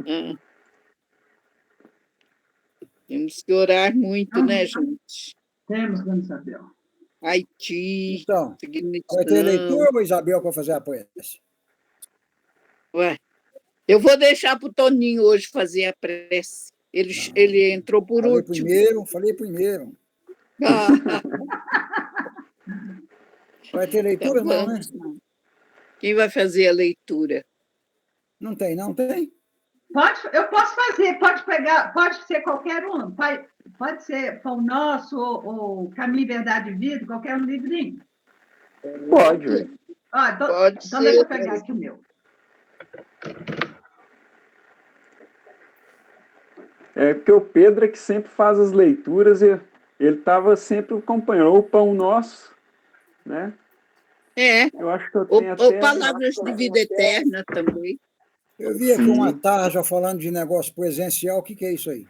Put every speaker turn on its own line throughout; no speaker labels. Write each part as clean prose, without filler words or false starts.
Ah, temos que orar muito, né, gente?
Temos, dona Isabel.
Haiti,
Então, vai ter
Afeganistão.
leitura ou Isabel para fazer a prece?
Ué, eu vou deixar para o Toninho hoje fazer a prece. Ele entrou por último.
Falei primeiro.
Ah,
Vai ter leitura,
então
não, né?
vamos lá. Quem vai fazer a leitura?
Não tem, não tem?
Eu posso fazer, pode ser qualquer um. Pode ser Pão Nosso ou Caminho, Verdade e Vida, qualquer um livrinho.
Pode, velho.
Pode
então
ser.
deixa eu pegar aqui o meu.
É porque o Pedro é que sempre faz as leituras e ele estava sempre acompanhando o Pão Nosso, né?
É,
Eu acho que eu tenho
ou
até...
Palavras de Vida Eterna também.
Eu vi aqui uma tarja falando de negócio presencial. O que é isso aí?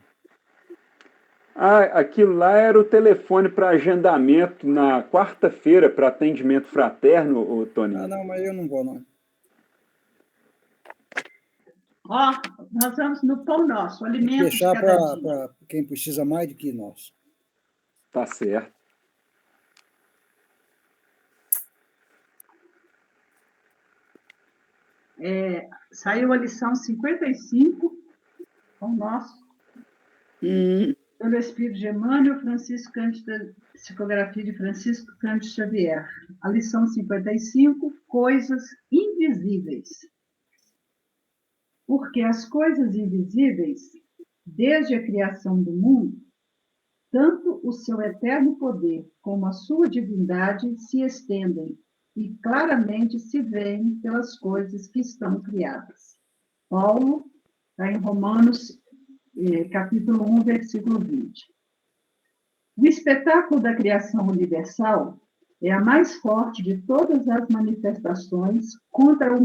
Ah, aquilo lá era o telefone para agendamento na quarta-feira para atendimento fraterno, ô, Toninho.
Ah, não, mas eu não vou, não.
Nós vamos no Pão Nosso, o alimento
Deixar
de cada dia.
para quem precisa mais do que nós.
Tá certo.
Saiu a lição 55, Pão Nosso, pelo Espírito de Emmanuel, Francisco Cândido, psicografia de Francisco Cândido Xavier. A lição 55, Coisas Invisíveis. Porque as coisas invisíveis, desde a criação do mundo, tanto o seu eterno poder como a sua divindade se estendem e claramente se veem pelas coisas que estão criadas. Paulo está em Romanos, capítulo 1, versículo 20. O espetáculo da criação universal é a mais forte de todas as manifestações contra o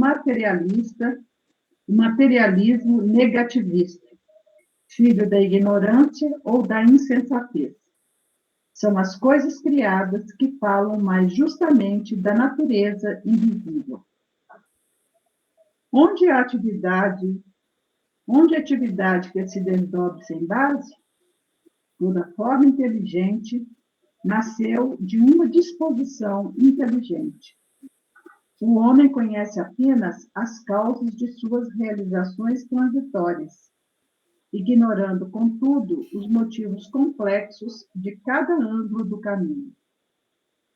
materialismo negativista, filho da ignorância ou da insensatez. São as coisas criadas que falam mais justamente da natureza invisível. Onde a atividade que se desdobre sem base, toda forma inteligente nasceu de uma disposição inteligente. O homem conhece apenas as causas de suas realizações transitórias, ignorando, contudo, os motivos complexos de cada ângulo do caminho.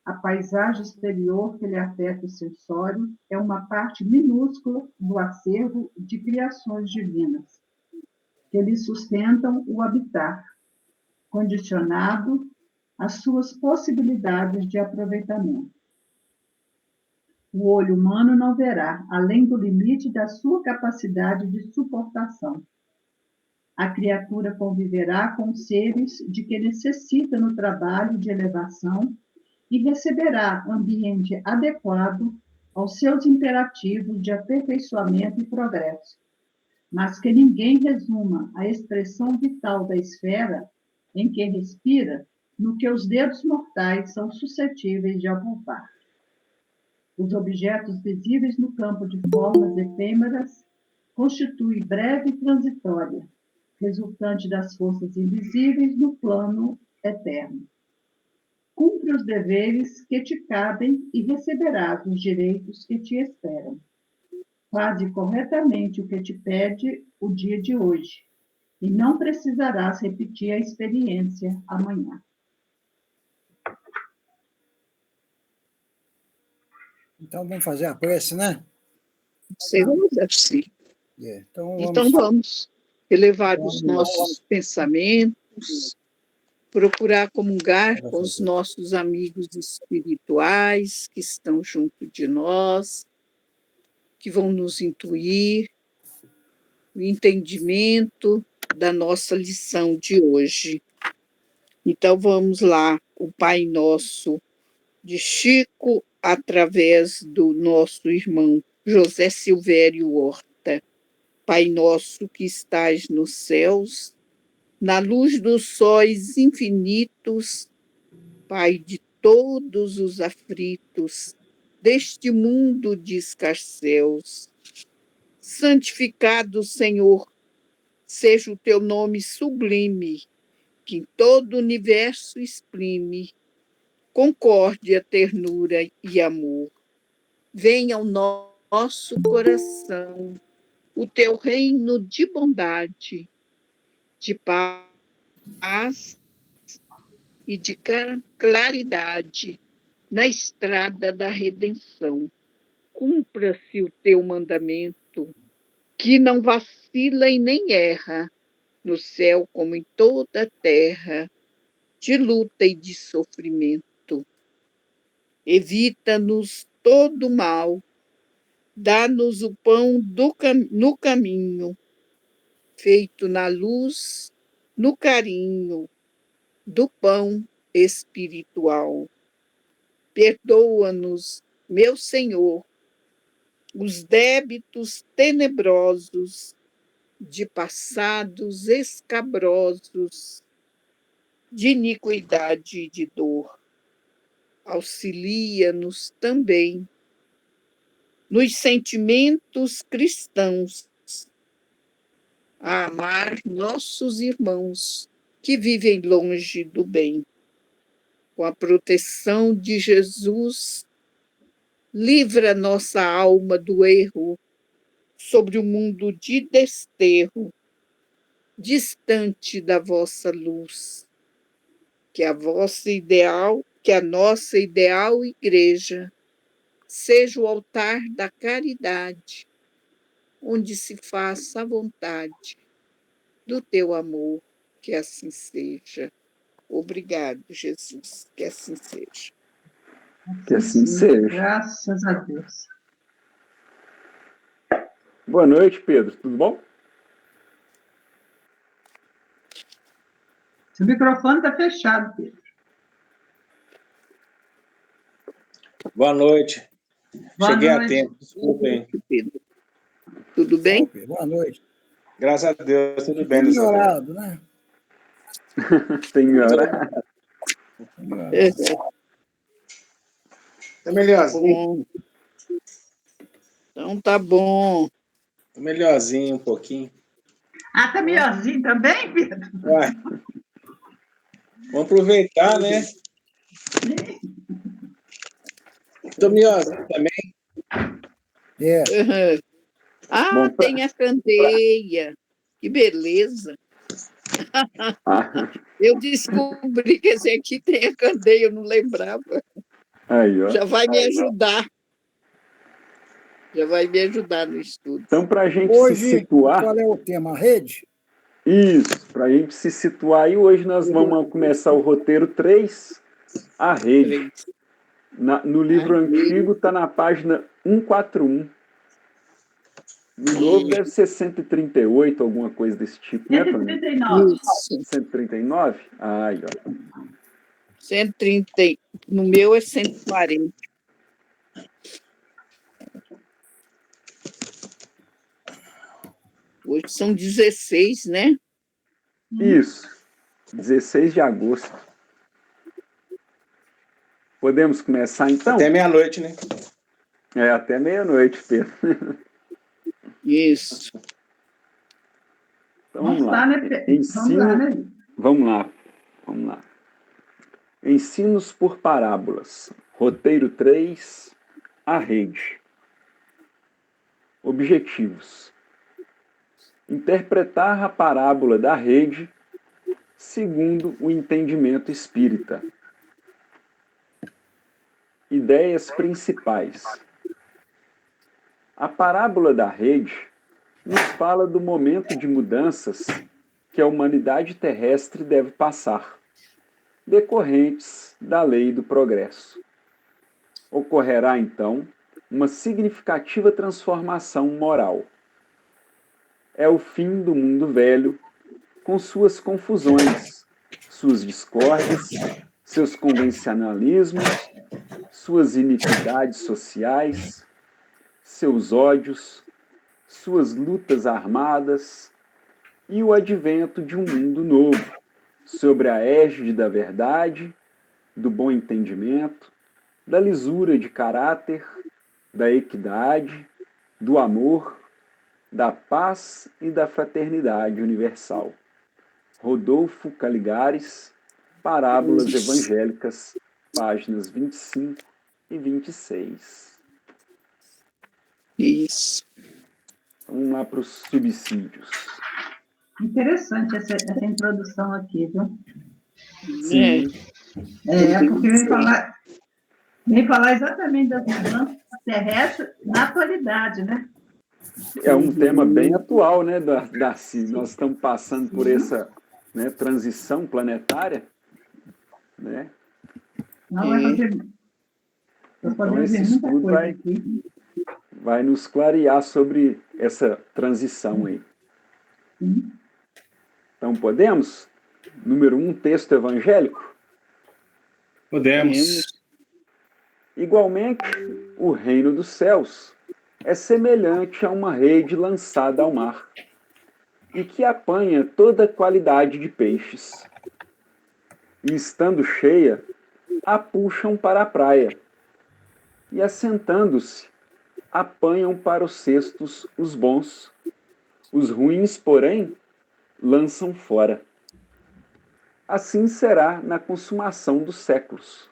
A paisagem exterior que lhe afeta o sensório é uma parte minúscula do acervo de criações divinas, que lhe sustentam o habitar, condicionado às suas possibilidades de aproveitamento. O olho humano não verá além do limite da sua capacidade de suportação. A criatura conviverá com seres de que necessita no trabalho de elevação e receberá ambiente adequado aos seus imperativos de aperfeiçoamento e progresso, mas que ninguém resuma a expressão vital da esfera em que respira no que os dedos mortais são suscetíveis de apalpar. Os objetos visíveis no campo de formas efêmeras constituem breve e transitória, resultante das forças invisíveis no plano eterno. Cumpre os deveres que te cabem e receberás os direitos que te esperam. Faze corretamente o que te pede o dia de hoje, e não precisarás repetir a experiência amanhã.
Então vamos fazer a prece, né?
Sim. Então vamos elevar os nossos pensamentos, procurar comungar com os nossos amigos espirituais que estão junto de nós, que vão nos intuir o entendimento da nossa lição de hoje. Então vamos lá, o Pai Nosso de Chico, através do nosso irmão José Silvério Horta. Pai nosso que estais nos céus, na luz dos sóis infinitos, Pai de todos os aflitos deste mundo de escarcéus, santificado, Senhor, seja o teu nome sublime, que em todo o universo exprime concórdia, ternura e amor. Venha ao nosso coração o teu reino de bondade, de paz e de claridade na estrada da redenção. Cumpra-se o teu mandamento, que não vacila e nem erra, no céu como em toda a terra, de luta e de sofrimento. Evita-nos todo mal, dá-nos o pão no caminho, feito na luz, no carinho do pão espiritual. Perdoa-nos, meu Senhor, os débitos tenebrosos de passados escabrosos, de iniquidade e de dor. Auxilia-nos também nos sentimentos cristãos a amar nossos irmãos que vivem longe do bem. Com a proteção de Jesus, livra nossa alma do erro sobre o mundo de desterro, distante da vossa luz. Que a nossa ideal igreja seja o altar da caridade, onde se faça a vontade do teu amor, que assim seja. Obrigado, Jesus, que assim seja.
Que assim seja.
Graças a Deus.
Boa noite, Pedro. Tudo bom?
Seu microfone está fechado, Pedro.
Boa noite.
Boa
Cheguei a
noite.
tempo, desculpem.
Pedro. Tudo bem?
Boa noite.
Graças a Deus, tudo bem,
Tem
dessa vez.
melhorado, né?
Senhora.
Tá melhorzinho,
Bom. Então tá bom.
tá melhorzinho um pouquinho.
Ah, tá melhorzinho também, Pedro?
Ué. Vamos aproveitar, né? Tô melhorzinho também.
É,
Uhum. Ah,
Bom,
tem a candeia. Que beleza. Eu descobri que esse aqui tem a candeia, eu não lembrava.
Aí, ó.
Já vai me ajudar. Já vai me ajudar no estudo.
Então, para a gente
hoje,
se situar,
qual é o tema? A rede?
isso, para a gente se situar aí, hoje nós vamos começar o roteiro 3, a rede. No livro antigo está na página 141. No novo deve ser 138, alguma coisa desse tipo, né, Tony?
139.
Isso.
139? Ah, aí, ó.
130. No meu é 140. Hoje são 16, né?
Isso, 16 de agosto. Podemos começar, então?
Até meia-noite, né?
É, até meia-noite, Pedro.
Isso.
Então, vamos lá.
né, Pedro?
Ensino...
Vamos lá, né?
Vamos lá. Ensinos por parábolas. Roteiro 3, a rede. Objetivos. Interpretar a parábola da rede segundo o entendimento espírita. Ideias principais. A parábola da rede nos fala do momento de mudanças que a humanidade terrestre deve passar, decorrentes da lei do progresso. Ocorrerá, então, uma significativa transformação moral. É o fim do mundo velho, com suas confusões, suas discórdias, seus convencionalismos, suas iniquidades sociais, seus ódios, suas lutas armadas e o advento de um mundo novo, sobre a égide da verdade, do bom entendimento, da lisura de caráter, da equidade, do amor, da paz e da fraternidade universal. Rodolfo Caligares, Parábolas Evangélicas, páginas 25 e 26.
Isso.
Vamos lá para os subsídios.
Interessante essa introdução aqui, viu?
Sim.
Porque vem falar exatamente das mudanças terrestres na atualidade, né?
É um tema bem atual, né, Darcy? Nós estamos passando por essa, né, transição planetária, né?
Não vai fazer.
Então, esse estudo vai nos clarear sobre essa transição aí.
Sim.
Então, podemos? Número 1, texto evangélico?
Podemos.
Igualmente, o reino dos céus é semelhante a uma rede lançada ao mar e que apanha toda qualidade de peixes. E estando cheia, a puxam para a praia e, assentando-se, apanham para os cestos os bons. Os ruins, porém, lançam fora. Assim será na consumação dos séculos.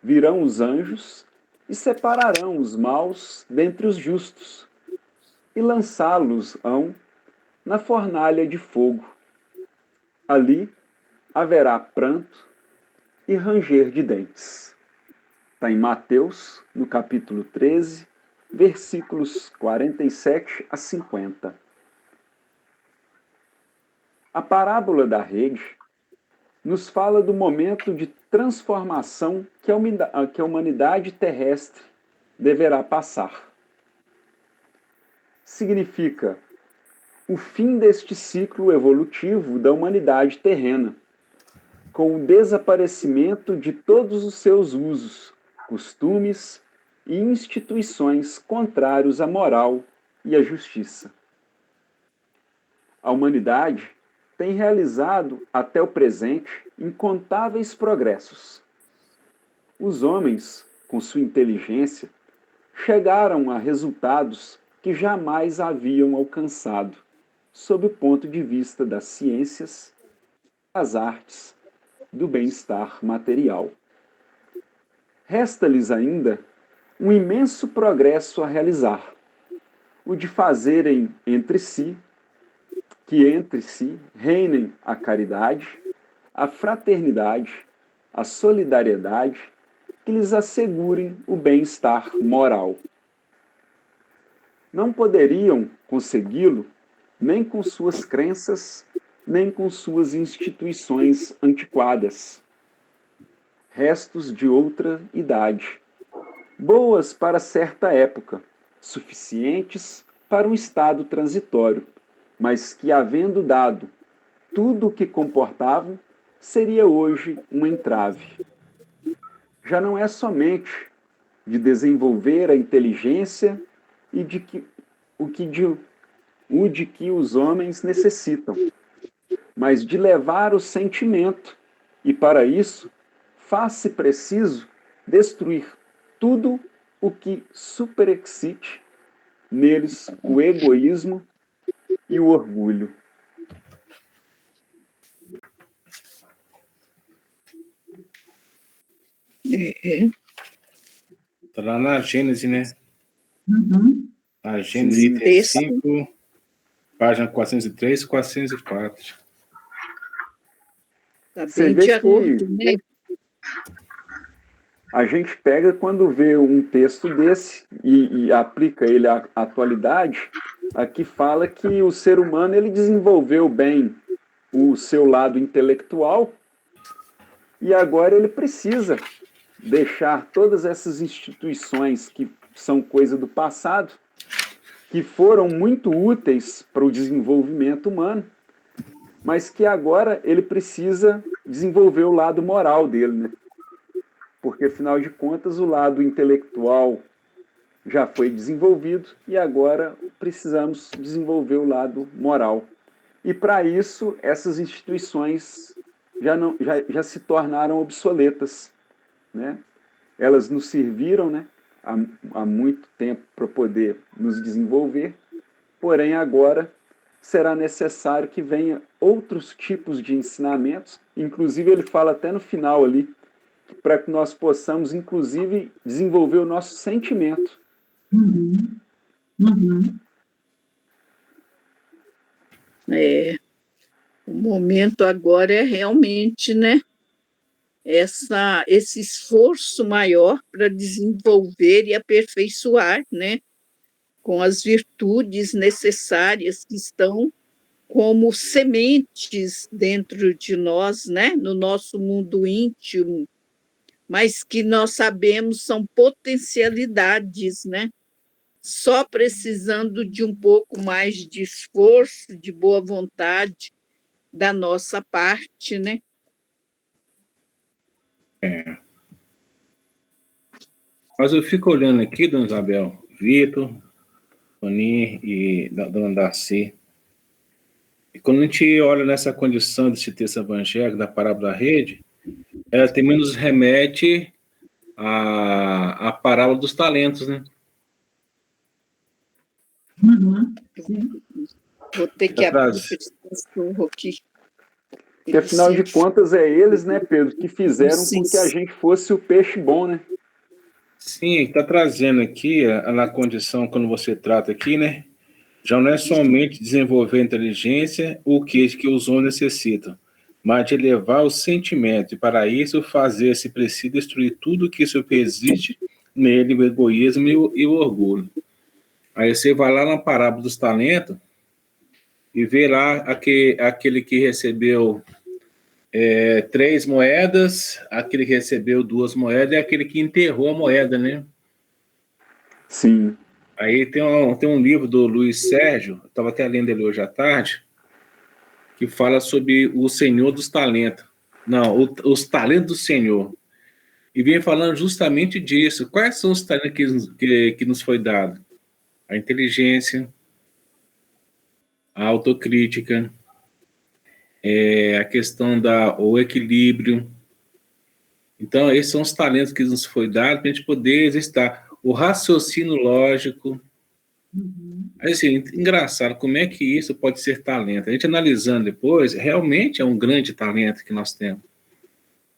Virão os anjos e separarão os maus dentre os justos, e lançá-los-ão na fornalha de fogo. Ali haverá pranto e ranger de dentes. Está em Mateus, no capítulo 13, versículos 47 a 50. A parábola da rede nos fala do momento de transformação que a humanidade terrestre deverá passar. Significa o fim deste ciclo evolutivo da humanidade terrena, com o desaparecimento de todos os seus usos, costumes e instituições contrários à moral e à justiça. A humanidade tem realizado, até o presente, incontáveis progressos. Os homens, com sua inteligência, chegaram a resultados que jamais haviam alcançado, sob o ponto de vista das ciências, das artes, do bem-estar material. Resta-lhes ainda um imenso progresso a realizar, o de fazerem entre si reinem a caridade, a fraternidade, a solidariedade, que lhes assegurem o bem-estar moral. Não poderiam consegui-lo nem com suas crenças, nem com suas instituições antiquadas, restos de outra idade, boas para certa época, suficientes para um estado transitório, mas que, havendo dado tudo o que comportavam, seria hoje um entrave. Já não é somente de desenvolver a inteligência e de que os homens necessitam, mas de levar o sentimento, e para isso faz-se preciso destruir tudo o que superexcite neles o egoísmo e o orgulho.
Está lá na Gênesis, né?
Uhum.
A Gênesis, item 5, página 403 e 404.
Está
Você
bem
vê
de acordo,
que
né?
a gente pega quando vê um texto desse e aplica ele à atualidade, aqui fala que o ser humano ele desenvolveu bem o seu lado intelectual e agora ele precisa deixar todas essas instituições que são coisa do passado, que foram muito úteis para o desenvolvimento humano, mas que agora ele precisa desenvolver o lado moral dele, né? Porque, afinal de contas, o lado intelectual já foi desenvolvido e agora precisamos desenvolver o lado moral. E, para isso, essas instituições já se tornaram obsoletas, né? Elas nos serviram, né, há muito tempo para poder nos desenvolver, porém agora será necessário que venha outros tipos de ensinamentos, inclusive ele fala até no final ali, para que nós possamos, inclusive, desenvolver o nosso sentimento.
Uhum. Uhum.
O momento agora é realmente, né, esse esforço maior para desenvolver e aperfeiçoar, né, com as virtudes necessárias que estão como sementes dentro de nós, né, no nosso mundo íntimo, mas que nós sabemos são potencialidades, né? Só precisando de um pouco mais de esforço, de boa vontade da nossa parte, né?
Mas eu fico olhando aqui, dona Isabel, Vitor, Toni e dona Darcy. E quando a gente olha nessa condição desse texto evangélico, da parábola da rede, ela também nos remete à parábola dos talentos, né?
Uhum. Sim.
Vou ter que
Atrás.
abrir esse cachorro aqui.
Porque, afinal de contas, é eles, né, Pedro, que fizeram com que a
Sim.
gente fosse o peixe bom, né?
Sim, está trazendo aqui, na condição, quando você trata aqui, né? Já não é somente desenvolver a inteligência, o que os homens necessitam, mas de elevar o sentimento, e para isso fazer, se preciso, destruir tudo que existe nele, o egoísmo e o orgulho. Aí você vai lá na parábola dos talentos e vê lá aquele que recebeu 3 moedas, aquele que recebeu 2 moedas e aquele que enterrou a moeda, né?
Sim.
Aí tem um livro do Luiz Sérgio, eu estava até lendo ele hoje à tarde, que fala sobre o Senhor dos talentos. Não, os talentos do Senhor. E vem falando justamente disso. Quais são os talentos que nos foi dado? A inteligência, a autocrítica, a questão o equilíbrio. Então, esses são os talentos que nos foi dado para a gente poder exercitar. O raciocínio lógico. Assim, engraçado, como é que isso pode ser talento? A gente analisando depois, realmente é um grande talento que nós temos.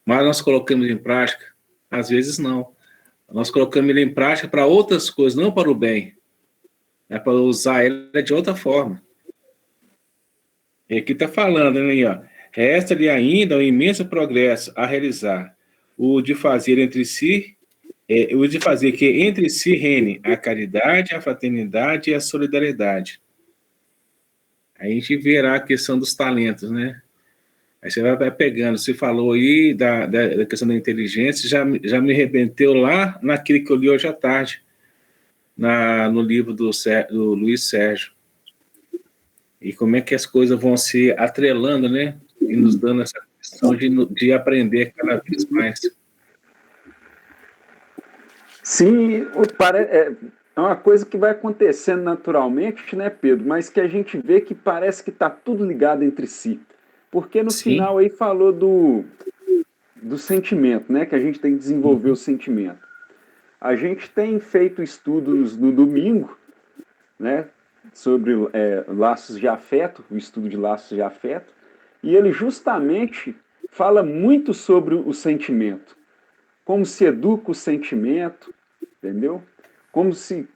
Mas nós colocamos em prática? Às vezes não. Nós colocamos ele em prática para outras coisas, não para o bem. É para usar ele de outra forma. E aqui está falando, né, ó, resta-lhe ainda um imenso progresso a realizar, o de fazer que entre si reine a caridade, a fraternidade e a solidariedade. Aí a gente verá a questão dos talentos, né? Aí você vai pegando, você falou aí da questão da inteligência, já me arrebenteu lá naquele que eu li hoje à tarde, no livro do Luiz Sérgio. E como é que as coisas vão se atrelando, né? E nos dando essa questão de aprender cada vez mais.
Sim, é uma coisa que vai acontecendo naturalmente, né, Pedro? Mas que a gente vê que parece que está tudo ligado entre si. Porque no final aí falou do sentimento, né? Que a gente tem que desenvolver o sentimento. A gente tem feito estudos no domingo, né? Sobre laços de afeto, o estudo de laços de afeto, e ele justamente fala muito sobre o sentimento. Como se educa o sentimento, entendeu? Como se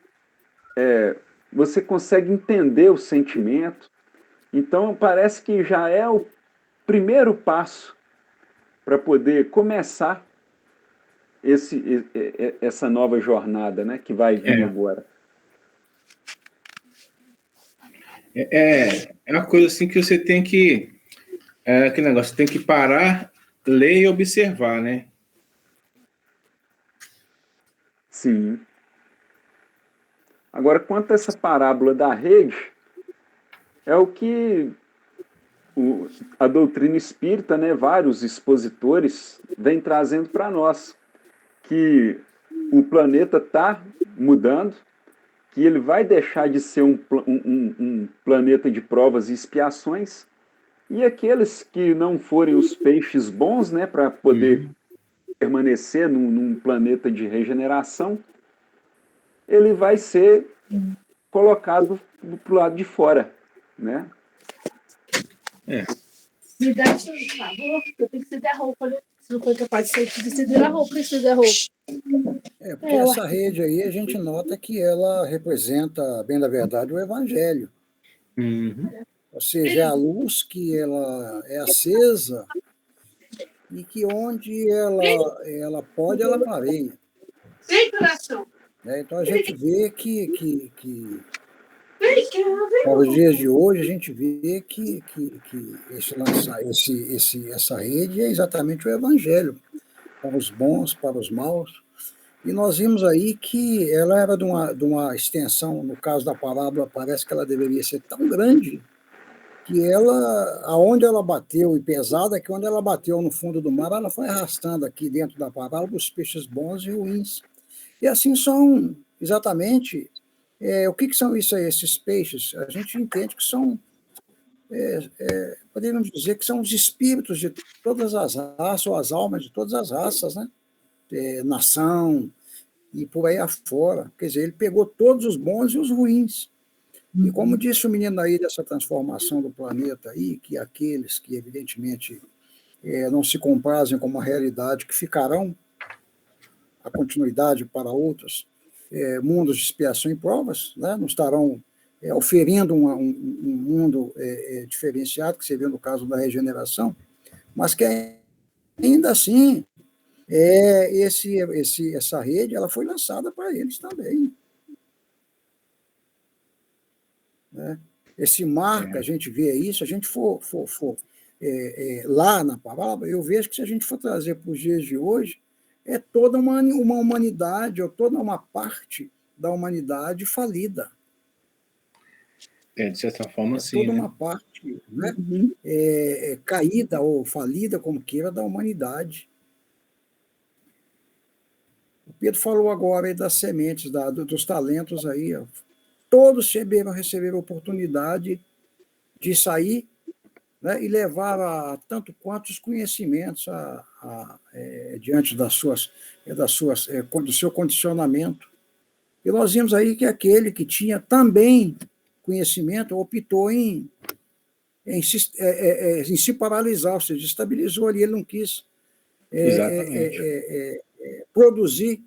você consegue entender o sentimento. Então, parece que já é o primeiro passo para poder começar essa nova jornada, né, que vai vir agora.
É uma coisa assim que você tem que... aquele negócio, você tem que parar, ler e observar, né?
Sim. Agora, quanto a essa parábola da rede, é o que a doutrina espírita, né, vários expositores, vem trazendo para nós, que o planeta está mudando, que ele vai deixar de ser um planeta de provas e expiações, e aqueles que não forem os peixes bons, né, para poder permanecer num planeta de regeneração, ele vai ser colocado para o lado de fora, né?
Me dá isso, por favor, eu tenho que estender a roupa, né? Se não for capaz de sair, precisa estender a roupa, precisa estender a roupa.
Porque essa rede aí, a gente nota que ela representa, bem da verdade, o Evangelho.
Uhum.
Ou seja, é a luz que ela é acesa e que onde ela pode, ela clareia.
Vem, coração.
Né? Então, a gente vê que para os dias de hoje, a gente vê que essa rede é exatamente o Evangelho, para os bons, para os maus. E nós vimos aí que ela era de uma extensão, no caso da parábola, parece que ela deveria ser tão grande que ela, aonde ela bateu, e pesada, que onde ela bateu no fundo do mar, ela foi arrastando aqui dentro da parábola os peixes bons e ruins. E assim são exatamente o que são isso aí, esses peixes? A gente entende que são, poderíamos dizer que são os espíritos de todas as raças, ou as almas de todas as raças, né? Nação e por aí afora. Quer dizer, ele pegou todos os bons e os ruins. E como disse o menino aí dessa transformação do planeta aí, que aqueles que evidentemente não se comprazem com uma realidade que ficarão a continuidade para outros mundos de expiação e provas, né? Não estarão oferindo um mundo diferenciado, que seria no caso da regeneração, mas que ainda assim essa rede ela foi lançada para eles também. Né? Esse mar que a gente vê isso, se a gente for lá na palavra, eu vejo que se a gente for trazer para os dias de hoje, é toda uma humanidade, ou toda uma parte da humanidade falida.
De certa forma, sim.
Toda uma parte, né? Caída ou falida, como queira, da humanidade. O Pedro falou agora aí das sementes, dos talentos aí. Ó. Todos receberam a oportunidade de sair, né, e levar tanto quanto os conhecimentos diante do seu condicionamento. E nós vimos aí que aquele que tinha também conhecimento optou em se paralisar, ou seja, estabilizou ali, ele não quis produzir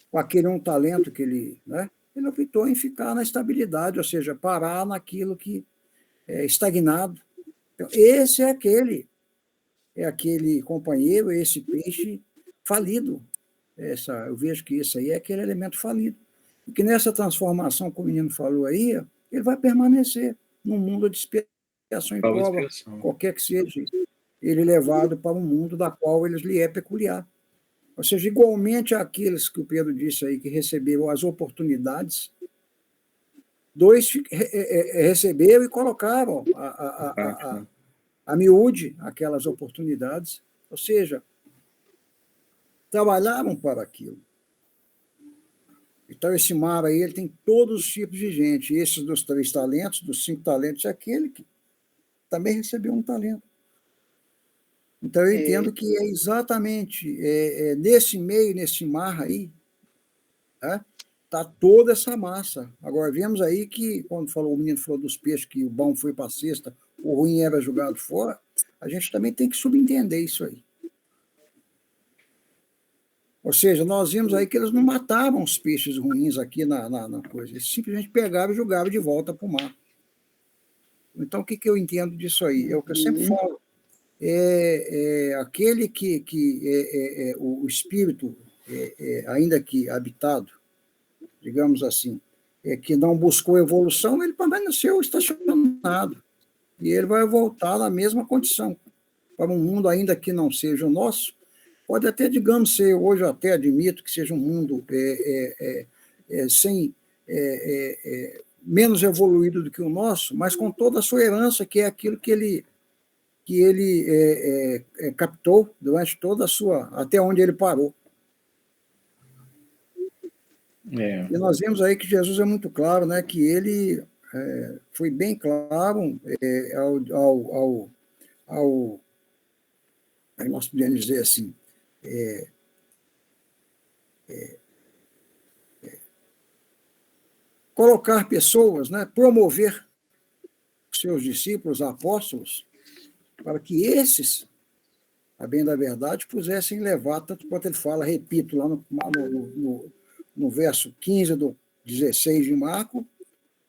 com aquele um talento que ele... Né, ele optou em ficar na estabilidade, ou seja, parar naquilo que é estagnado. Então, esse é aquele companheiro, esse peixe falido. Eu vejo que esse aí é aquele elemento falido. E que nessa transformação que o menino falou aí, ele vai permanecer num mundo de expiação e prova, qualquer que seja ele levado para um mundo da qual lhe é peculiar. Ou seja, igualmente àqueles que o Pedro disse aí, que receberam as oportunidades, dois receberam e colocaram a miúde aquelas oportunidades, ou seja, trabalharam para aquilo. Então, esse mar aí ele tem todos os tipos de gente. Esses dos 3 talentos, dos 5 talentos, é aquele que também recebeu um talento. Então, eu entendo que é exatamente nesse meio, nesse mar aí, está toda essa massa. Agora, vemos aí que, quando o menino falou dos peixes, que o bom foi para a cesta, o ruim era jogado fora, a gente também tem que subentender isso aí. Ou seja, nós vimos aí que eles não matavam os peixes ruins aqui na coisa, eles simplesmente pegavam e jogavam de volta para o mar. Então, o que eu entendo disso aí? É o que eu sempre falo. Aquele que o espírito, ainda que habitado, digamos assim, que não buscou evolução, ele permaneceu estacionado. E ele vai voltar na mesma condição. Para um mundo ainda que não seja o nosso, pode até, digamos, ser, hoje eu até admito que seja um mundo menos evoluído do que o nosso, mas com toda a sua herança, que é aquilo que ele captou durante toda a sua... até onde ele parou. E nós vemos aí que Jesus é muito claro, né, que ele foi bem claro nós podemos dizer assim, colocar pessoas, né, promover seus discípulos, apóstolos, para que esses, a bem da verdade, pusessem levar, tanto quanto ele fala, repito, lá no verso 15 do 16 de Marco,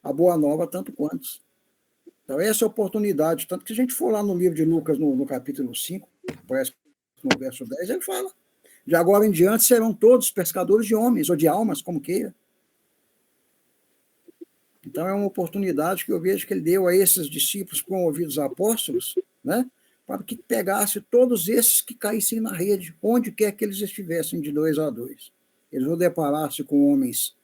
a boa nova tanto quantos. Então, essa é a oportunidade, tanto que se a gente for lá no livro de Lucas, no capítulo 5, parece que no verso 10, ele fala, de agora em diante serão todos pescadores de homens, ou de almas, como queira. Então, é uma oportunidade que eu vejo que ele deu a esses discípulos promovidos apóstolos, né, para que pegasse todos esses que caíssem na rede, onde quer que eles estivessem, de 2 a 2. Eles vão deparar-se com homens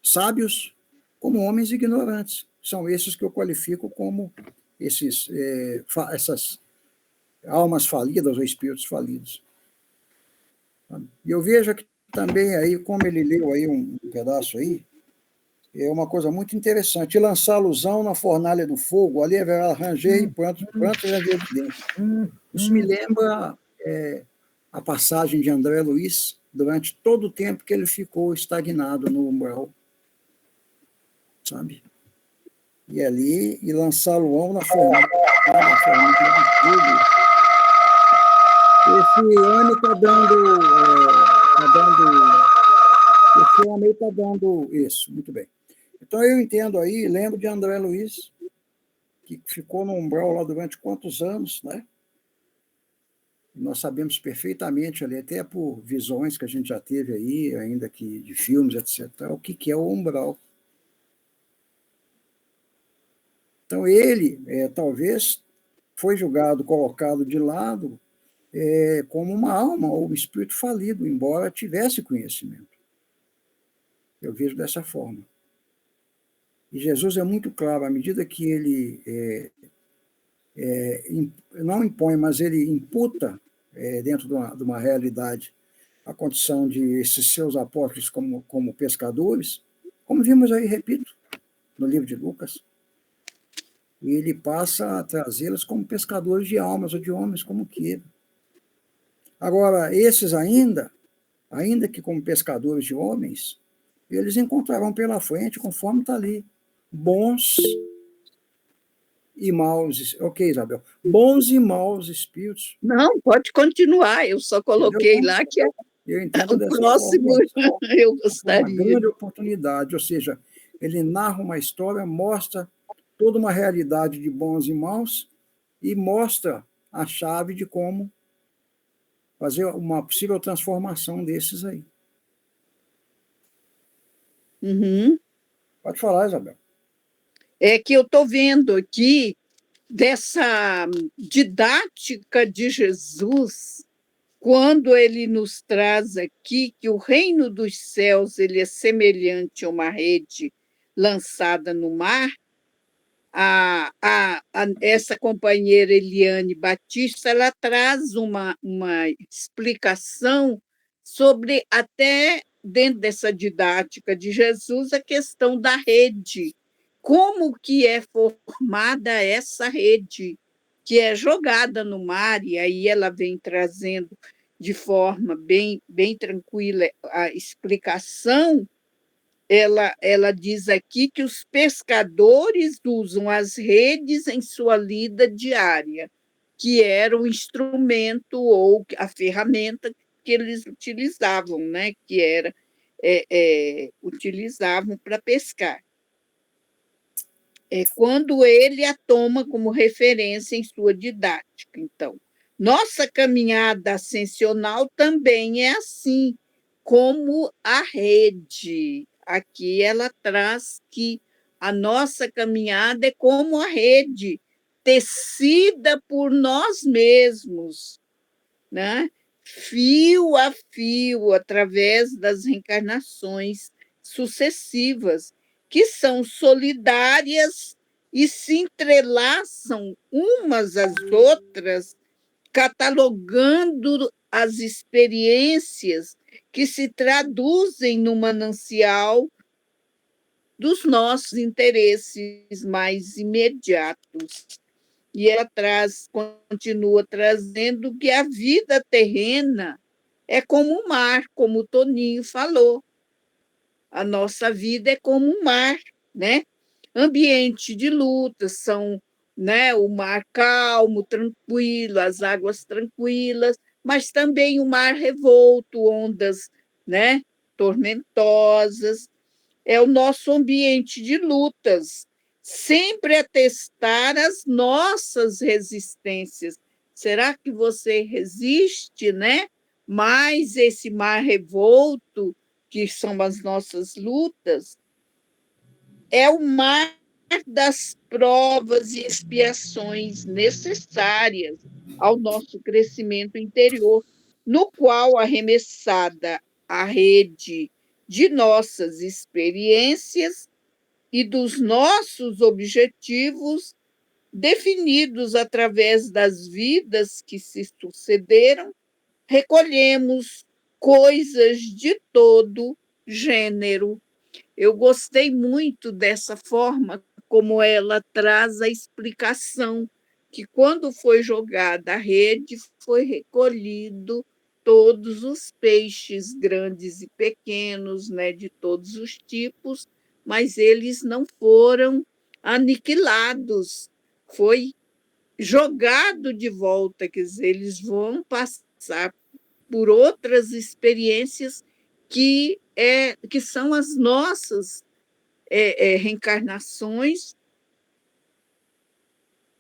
sábios, como homens ignorantes. São esses que eu qualifico como essas almas falidas ou espíritos falidos. E eu vejo aqui também, aí, como ele leu aí um pedaço aí, é uma coisa muito interessante. E lançar alusão na fornalha do fogo, ali haverá ranger e pranto e ranger de dentro. Isso me lembra a passagem de André Luiz durante todo o tempo que ele ficou estagnado no umbral, sabe? E ali, e lançá-lo na fornalha do fogo. Esse homem está esse homem está dando isso, muito bem. Então, eu entendo aí, lembro de André Luiz, que ficou no umbral lá durante quantos anos, né? Nós sabemos perfeitamente ali, até por visões que a gente já teve aí, ainda que de filmes, etc., o que é o umbral. Então, ele, talvez, foi julgado, colocado de lado, como uma alma ou um espírito falido, embora tivesse conhecimento. Eu vejo dessa forma. E Jesus é muito claro, à medida que ele não impõe, mas ele imputa dentro de uma realidade a condição de esses seus apóstolos como pescadores, como vimos aí, repito, no livro de Lucas, e ele passa a trazê-los como pescadores de almas ou de homens, como queira. Agora, esses ainda que como pescadores de homens, eles encontrarão pela frente, conforme está ali, bons e maus. Ok, Isabel. Bons e maus espíritos.
Não, pode continuar, eu só coloquei lá que
eu entendo
o
dessa
próximo
forma,
eu
uma
gostaria.
grande oportunidade, ou seja, ele narra uma história, mostra toda uma realidade de bons e maus e mostra a chave de como fazer uma possível transformação desses aí.
Uhum.
Pode falar, Isabel.
É que eu estou vendo aqui dessa didática de Jesus, quando ele nos traz aqui que o reino dos céus ele é semelhante a uma rede lançada no mar. Essa companheira Eliane Batista ela traz uma explicação sobre, até dentro dessa didática de Jesus, a questão da rede. Como que é formada essa rede, que é jogada no mar, e aí ela vem trazendo de forma bem tranquila a explicação. Ela diz aqui que os pescadores usam as redes em sua lida diária, que era o instrumento ou a ferramenta que eles utilizavam, né? Que era utilizavam para pescar. Quando ele a toma como referência em sua didática. Então, nossa caminhada ascensional também é assim, como a rede. Aqui ela traz que a nossa caminhada é como a rede, tecida por nós mesmos, né? Fio a fio, através das reencarnações sucessivas, que são solidárias e se entrelaçam umas às outras, catalogando as experiências que se traduzem no manancial dos nossos interesses mais imediatos. E ela continua trazendo que a vida terrena é como o mar, como o Toninho falou. A nossa vida é como um mar, né? Ambiente de luta são, né, o mar calmo, tranquilo, as águas tranquilas, mas também o mar revolto, ondas, né, tormentosas. É o nosso ambiente de lutas, sempre a testar as nossas resistências. Será que você resiste, né? Mais esse mar revolto, que são as nossas lutas, é o mar das provas e expiações necessárias ao nosso crescimento interior, no qual, arremessada a rede de nossas experiências e dos nossos objetivos, definidos através das vidas que se sucederam, recolhemos coisas de todo gênero. Eu gostei muito dessa forma como ela traz a explicação, que quando foi jogada a rede, foi recolhido todos os peixes, grandes e pequenos, né, de todos os tipos, mas eles não foram aniquilados, foi jogado de volta, quer dizer, eles vão passar por outras experiências que são as nossas reencarnações,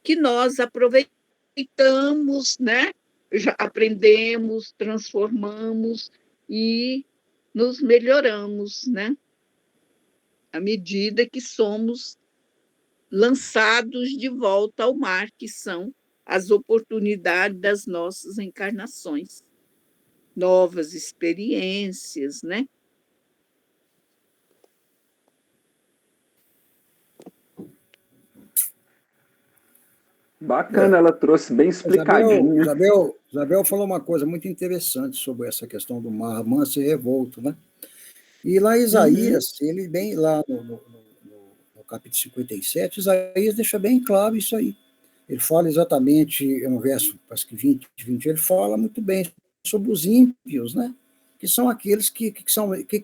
que nós aproveitamos, né? Já aprendemos, transformamos e nos melhoramos, né? À medida que somos lançados de volta ao mar, que são as oportunidades das nossas encarnações, novas experiências, né?
Bacana, ela trouxe bem explicadinho.
Isabel falou uma coisa muito interessante sobre essa questão do mar manso e revolto, né? E lá em Isaías, ele bem lá no capítulo 57, Isaías deixa bem claro isso aí. Ele fala exatamente, no verso, acho que 20, ele fala muito bem sobre os ímpios, né? Que são aqueles que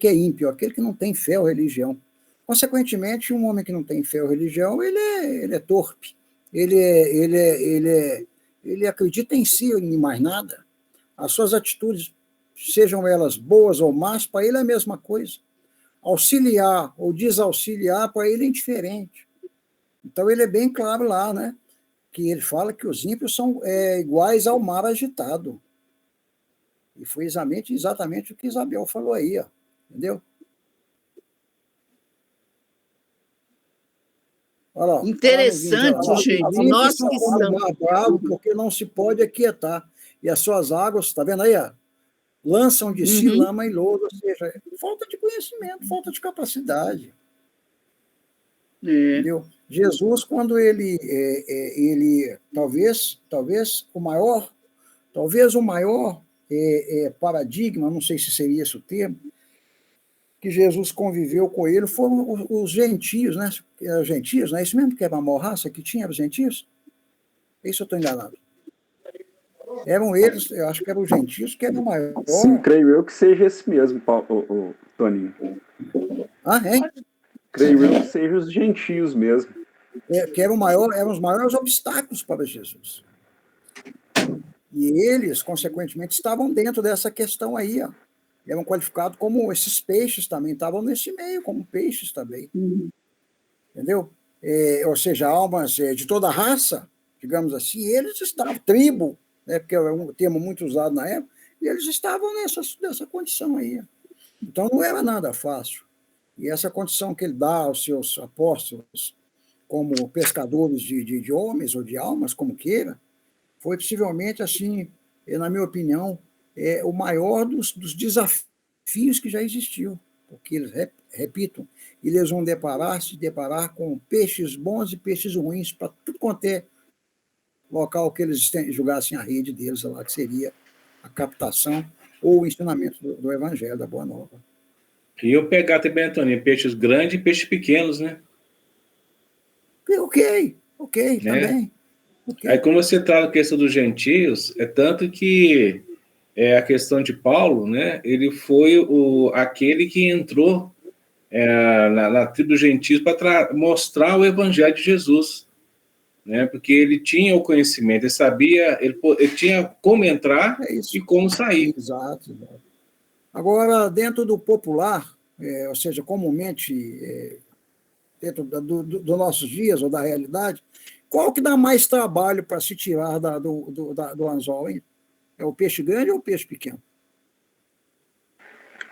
é ímpio, aquele que não tem fé ou religião. Consequentemente, um homem que não tem fé ou religião, ele é torpe. Ele acredita em si e em mais nada. As suas atitudes, sejam elas boas ou más, para ele é a mesma coisa. Auxiliar ou desauxiliar, para ele é indiferente. Então, ele é bem claro lá, né? Que ele fala que os ímpios são iguais ao mar agitado. E foi exatamente o que Isabel falou aí, ó, entendeu? Olha lá,
interessante,
lá,
gente. Nós que
somos mar bravo, porque não se pode aquietar. E as suas águas, está vendo aí? Ó, lançam de si lama e lodo, ou seja, falta de conhecimento, falta de capacidade. Entendeu? Jesus, quando ele talvez o maior paradigma, não sei se seria esse o termo, que Jesus conviveu com ele foram os gentios, né? Os gentios, não é isso mesmo que era uma raça que tinha, os gentios? Isso eu estou enganado. Eram eles, eu acho que eram os gentios, que eram o maior.
Sim, creio eu que seja esse mesmo, Toninho.
Ah, hein?
Creio eu que sejam os gentios mesmo.
Que eram os maiores obstáculos para Jesus. E eles, consequentemente, estavam dentro dessa questão aí, ó. Eram qualificados como esses peixes também, estavam nesse meio, como peixes também. Entendeu? Ou seja, almas de toda raça, digamos assim, eles estavam, tribo, né, porque é um termo muito usado na época, e eles estavam nessa condição aí. Então, não era nada fácil. E essa condição que ele dá aos seus apóstolos, como pescadores de homens ou de almas, como queira, foi possivelmente, assim, na minha opinião, o maior dos desafios que já existiu, porque eles, repito, eles vão se deparar com peixes bons e peixes ruins para tudo quanto é local que eles julgassem a rede deles, lá, que seria a captação ou o ensinamento do Evangelho, da Boa Nova.
E eu pegar também, Antônio, peixes grandes e peixes pequenos, né?
Ok,
né?
Também. Okay.
Aí, como você trata a questão dos gentios, é tanto que a questão de Paulo, né? Ele foi aquele que entrou na tribo dos gentios para mostrar o evangelho de Jesus, né? Porque ele tinha o conhecimento, ele sabia, ele tinha como entrar
isso.
e como sair.
Exato. Agora, dentro do popular, ou seja, comumente, dentro dos nossos dias ou da realidade, qual que dá mais trabalho para se tirar do anzol, hein? É o peixe grande ou o peixe pequeno?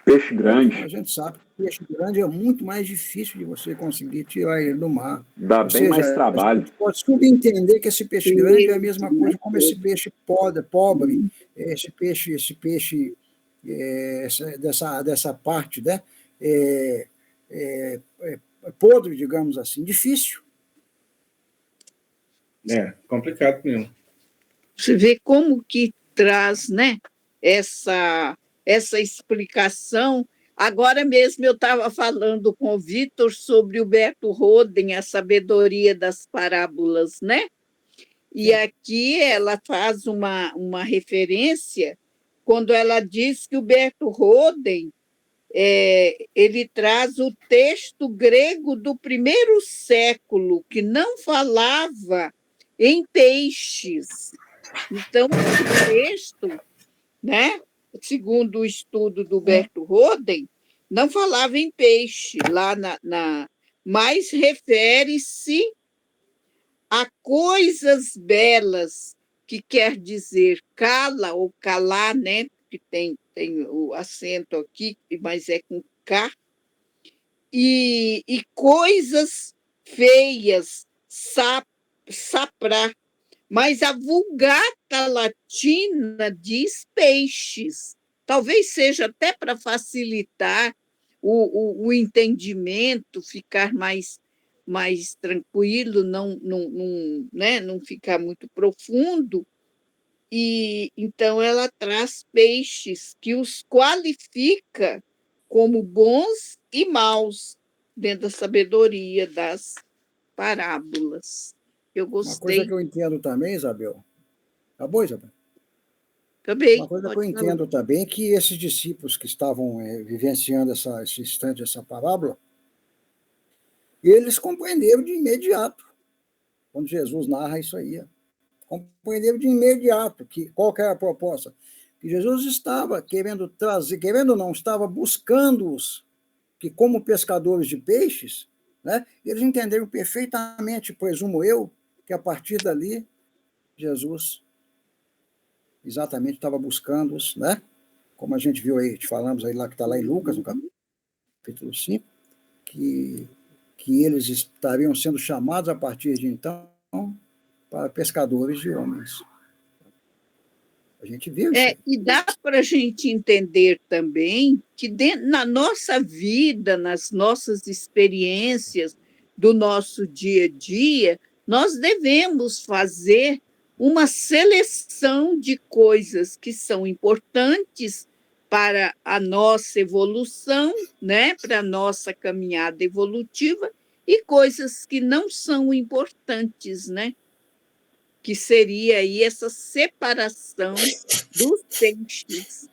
Peixe grande.
A gente sabe que o peixe grande é muito mais difícil de você conseguir tirar ele do mar.
Dá
Ou
bem
seja,
mais
a
trabalho.
gente pode subentender que esse peixe grande é a mesma coisa como esse peixe pobre, esse peixe dessa parte, né? Podre, digamos assim, difícil.
Complicado mesmo.
Você vê como que traz, né, essa explicação. Agora mesmo eu estava falando com o Vitor sobre o Berto Roden, a sabedoria das parábolas, né? E aqui ela faz uma referência quando ela diz que o Berto Roden ele traz o texto grego do primeiro século, que não falava em peixes. Então, esse texto, né, segundo o estudo do Berto Roden, não falava em peixe, mas refere-se a coisas belas, que quer dizer cala ou calar, né, que tem o acento aqui, mas é com K, e coisas feias, saprá. Mas a Vulgata Latina diz peixes. Talvez seja até para facilitar o entendimento, ficar mais tranquilo, não ficar muito profundo. E então ela traz peixes que os qualifica como bons e maus dentro da sabedoria das parábolas. Eu
Uma coisa
gostei.
que eu entendo também, Isabel. Acabou, Isabel?
Também,
Uma coisa que eu
pode falar.
entendo também é que esses discípulos que estavam vivenciando esse instante, essa parábola, eles compreenderam de imediato, quando Jesus narra isso aí. Compreenderam de imediato qual que era a proposta. Que Jesus estava querendo trazer, querendo não, estava buscando-os, que como pescadores de peixes, né, eles entenderam perfeitamente, presumo eu, que a partir dali, Jesus exatamente estava buscando-os, né? Como a gente viu aí, te falamos aí lá que está lá em Lucas, no capítulo 5, que eles estariam sendo chamados a partir de então para pescadores de homens. A gente viu isso aí.
E dá para a gente entender também que na nossa vida, nas nossas experiências do nosso dia a dia, nós devemos fazer uma seleção de coisas que são importantes para a nossa evolução, né, para a nossa caminhada evolutiva, e coisas que não são importantes, né? Que seria aí essa separação dos peixes.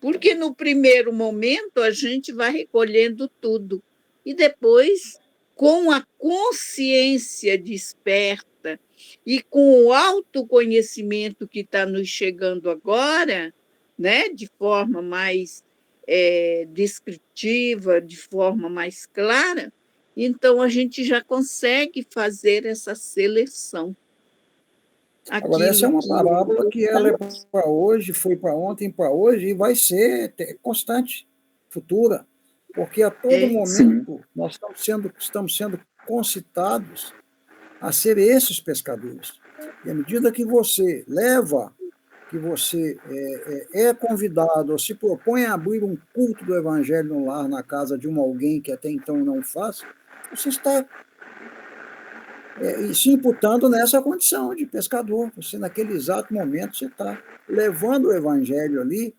Porque no primeiro momento a gente vai recolhendo tudo e depois, com a consciência desperta e com o autoconhecimento que está nos chegando agora, né, de forma mais descritiva, de forma mais clara, então a gente já consegue fazer essa seleção.
Agora, essa é uma parábola que ela é para hoje, foi para ontem, para hoje, e vai ser constante, futura, porque a todo momento nós estamos sendo concitados a ser esses pescadores. E à medida que você leva, que você é convidado, ou se propõe a abrir um culto do Evangelho no lar, na casa de alguém que até então não faz, você está se imputando nessa condição de pescador. Você, naquele exato momento, você está levando o evangelho ali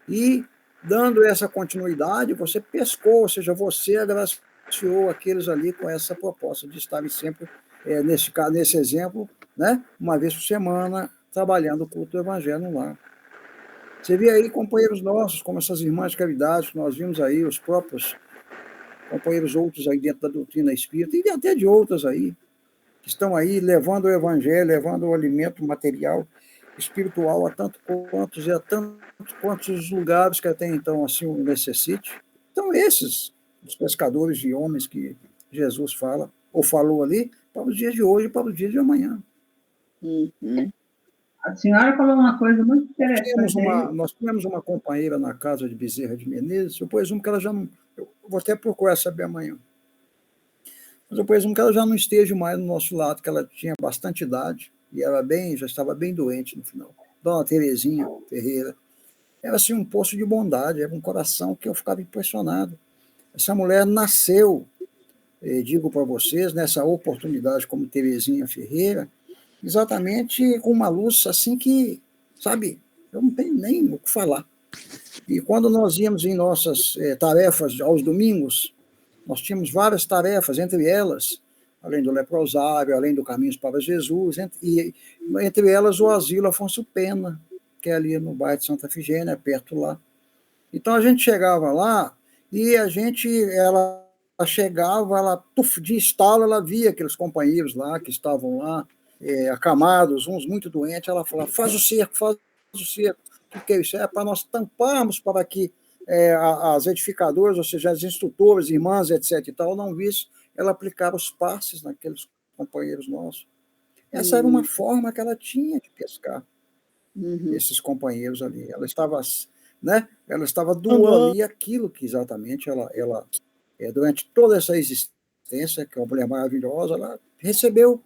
e dando essa continuidade, você pescou, ou seja, você agraciou aqueles ali com essa proposta de estarem sempre, nesse exemplo, né, uma vez por semana, trabalhando o culto do evangelho no lar. Você vê aí companheiros nossos, como essas irmãs de caridade, que nós vimos aí, os próprios companheiros outros aí dentro da doutrina espírita, e até de outras aí, que estão aí levando o evangelho, levando o alimento material, espiritual a tanto quantos e a tanto quantos lugares que até então assim o necessite. Então, esses, os pescadores de homens que Jesus fala, ou falou ali, para os dias de hoje e para os dias de amanhã.
Uhum.
A senhora falou uma coisa muito interessante aí.
Nós tivemos uma companheira na casa de Bezerra de Menezes, eu presumo que ela já não. Eu vou até procurar saber amanhã. Mas eu presumo que ela já não esteja mais no nosso lado, que ela tinha bastante idade e já estava bem doente no final. Dona Terezinha Ferreira. Era assim um poço de bondade, era um coração que eu ficava impressionado. Essa mulher nasceu, digo para vocês, nessa oportunidade como Terezinha Ferreira, exatamente com uma luz assim que, sabe, eu não tenho nem o que falar. E quando nós íamos em nossas tarefas aos domingos, nós tínhamos várias tarefas, entre elas, além do leprosário, além do Caminhos para Jesus, entre elas o Asilo Afonso Pena, que é ali no bairro de Santa Efigênia, perto lá. Então a gente chegava lá e ela chegava, ela de estalo, ela via aqueles companheiros lá que estavam lá, acamados, uns muito doentes, ela falava, faz o cerco. O que é isso? É para nós tamparmos para que as edificadoras, ou seja, as instrutoras, irmãs, etc. e tal, não vissem ela aplicar os passes naqueles companheiros nossos. Essa era uma forma que ela tinha de pescar esses companheiros ali. Ela estava doando ali aquilo que exatamente ela durante toda essa existência, que é uma mulher maravilhosa, ela recebeu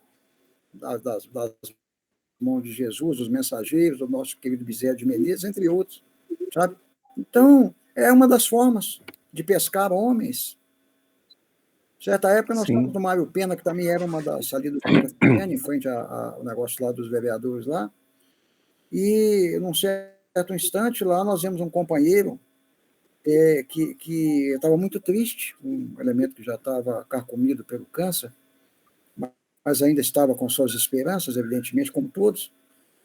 das mãos de Jesus, dos mensageiros, do nosso querido Bezerra de Menezes, entre outros, sabe? Então, é uma das formas de pescar homens. Certa época, nós estávamos no Mário Pena, que também era uma das ali do Santa Efigênia, em frente ao negócio lá dos vereadores lá, e num certo instante lá nós vimos um companheiro que estava muito triste, um elemento que já estava carcomido pelo câncer, mas ainda estava com suas esperanças, evidentemente, como todos,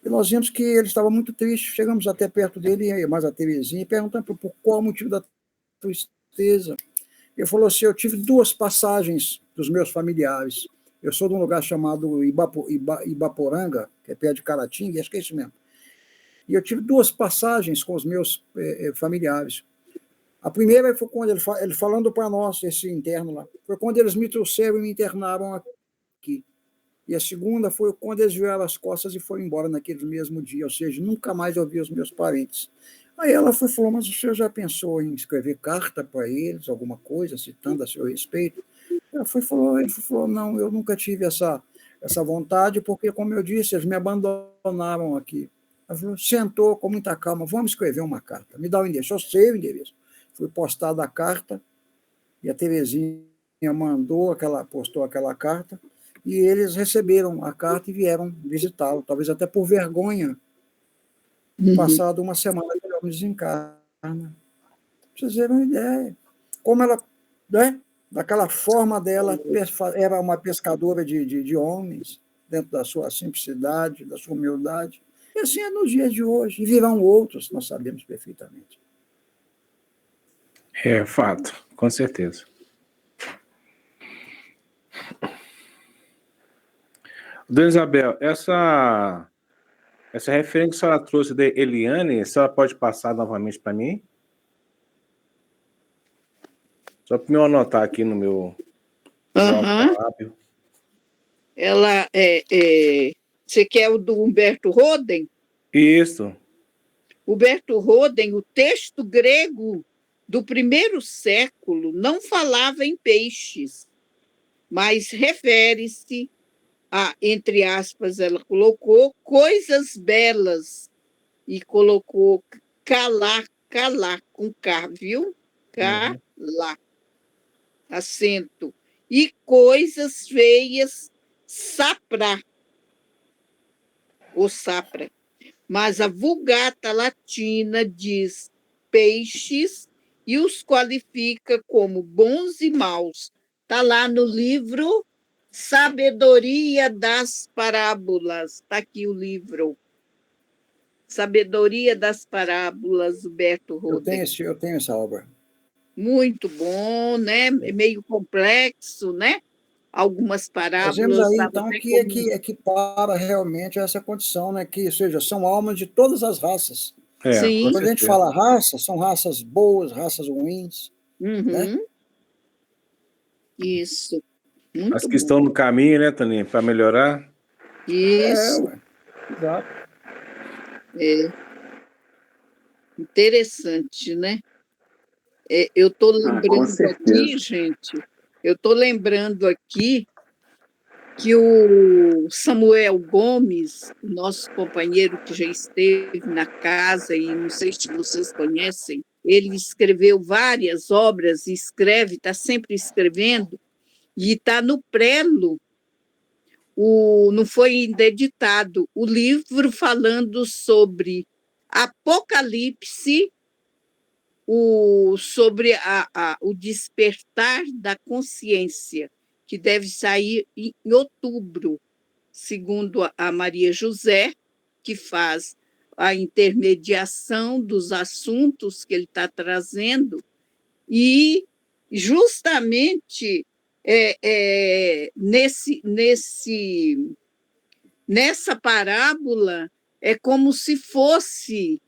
e nós vimos que ele estava muito triste. Chegamos até perto dele, mais a Terezinha, e perguntamos por qual o motivo da tristeza. Ele falou assim, eu tive 2 passagens dos meus familiares. Eu sou de um lugar chamado Ibaporanga, que é perto de Caratinga, acho que é isso mesmo. E eu tive 2 passagens com os meus familiares. A primeira foi quando ele falando para nós, esse interno lá, foi quando eles me trouxeram e me internaram aqui. E a segunda foi quando eles viraram as costas e foram embora naquele mesmo dia, ou seja, nunca mais eu vi os meus parentes. Aí ela falou, mas o senhor já pensou em escrever carta para eles, alguma coisa, citando a seu respeito? Ele falou, não, eu nunca tive essa vontade, porque, como eu disse, eles me abandonaram aqui. Ela falou, sentou com muita calma, vamos escrever uma carta, me dá o endereço, eu sei o endereço. Foi postada a carta, e a Terezinha postou aquela carta, e eles receberam a carta e vieram visitá-lo, talvez até por vergonha. Passado uma semana, ele desencarna. Pra vocês terem uma ideia. Como ela, daquela forma dela, era uma pescadora de homens, dentro da sua simplicidade, da sua humildade. E assim é nos dias de hoje. E virão outros, nós sabemos perfeitamente.
É fato, com certeza. Dona Isabel, essa referência que a senhora trouxe da Eliane, a senhora pode passar novamente para mim? Só para eu anotar aqui no meu lápis.
Ela você quer o do Humberto Roden?
Isso.
Humberto Roden, o texto grego do 1º século não falava em peixes, mas refere-se a, entre aspas, ela colocou coisas belas e colocou calá, com K, viu? Calá, acento. E coisas feias, sapra, ou sapra. Mas a Vulgata Latina diz peixes e os qualifica como bons e maus. Está lá no livro Sabedoria das Parábolas. Está aqui o livro. Sabedoria das Parábolas, Humberto Roden.
Eu tenho essa obra.
Muito bom, né? É meio complexo, né? Algumas
Nós vemos
parábolas
aí,
davam
então,
até
que
como.
equipara realmente essa condição, né? Que, ou seja, são almas de todas as raças.
Com
Sim,
Quando a gente
certeza.
fala raça, são raças boas, raças ruins, né?
uhum, isso,
As
muito
que
bom.
estão no caminho, né, Toninho, para melhorar.
Isso,
Ué, exato.
é interessante, né? Eu estou
Ah, com
lembrando aqui,
certeza.
gente, eu estou lembrando aqui que o Samuel Gomes, nosso companheiro que já esteve na casa, e não sei se vocês conhecem, ele escreveu várias obras, e escreve, está sempre escrevendo, e está no prelo, não foi ainda editado, o livro falando sobre Apocalipse, sobre o despertar da consciência, que deve sair em outubro, segundo a Maria José, que faz a intermediação dos assuntos que ele está trazendo, e justamente nessa parábola é como se fosse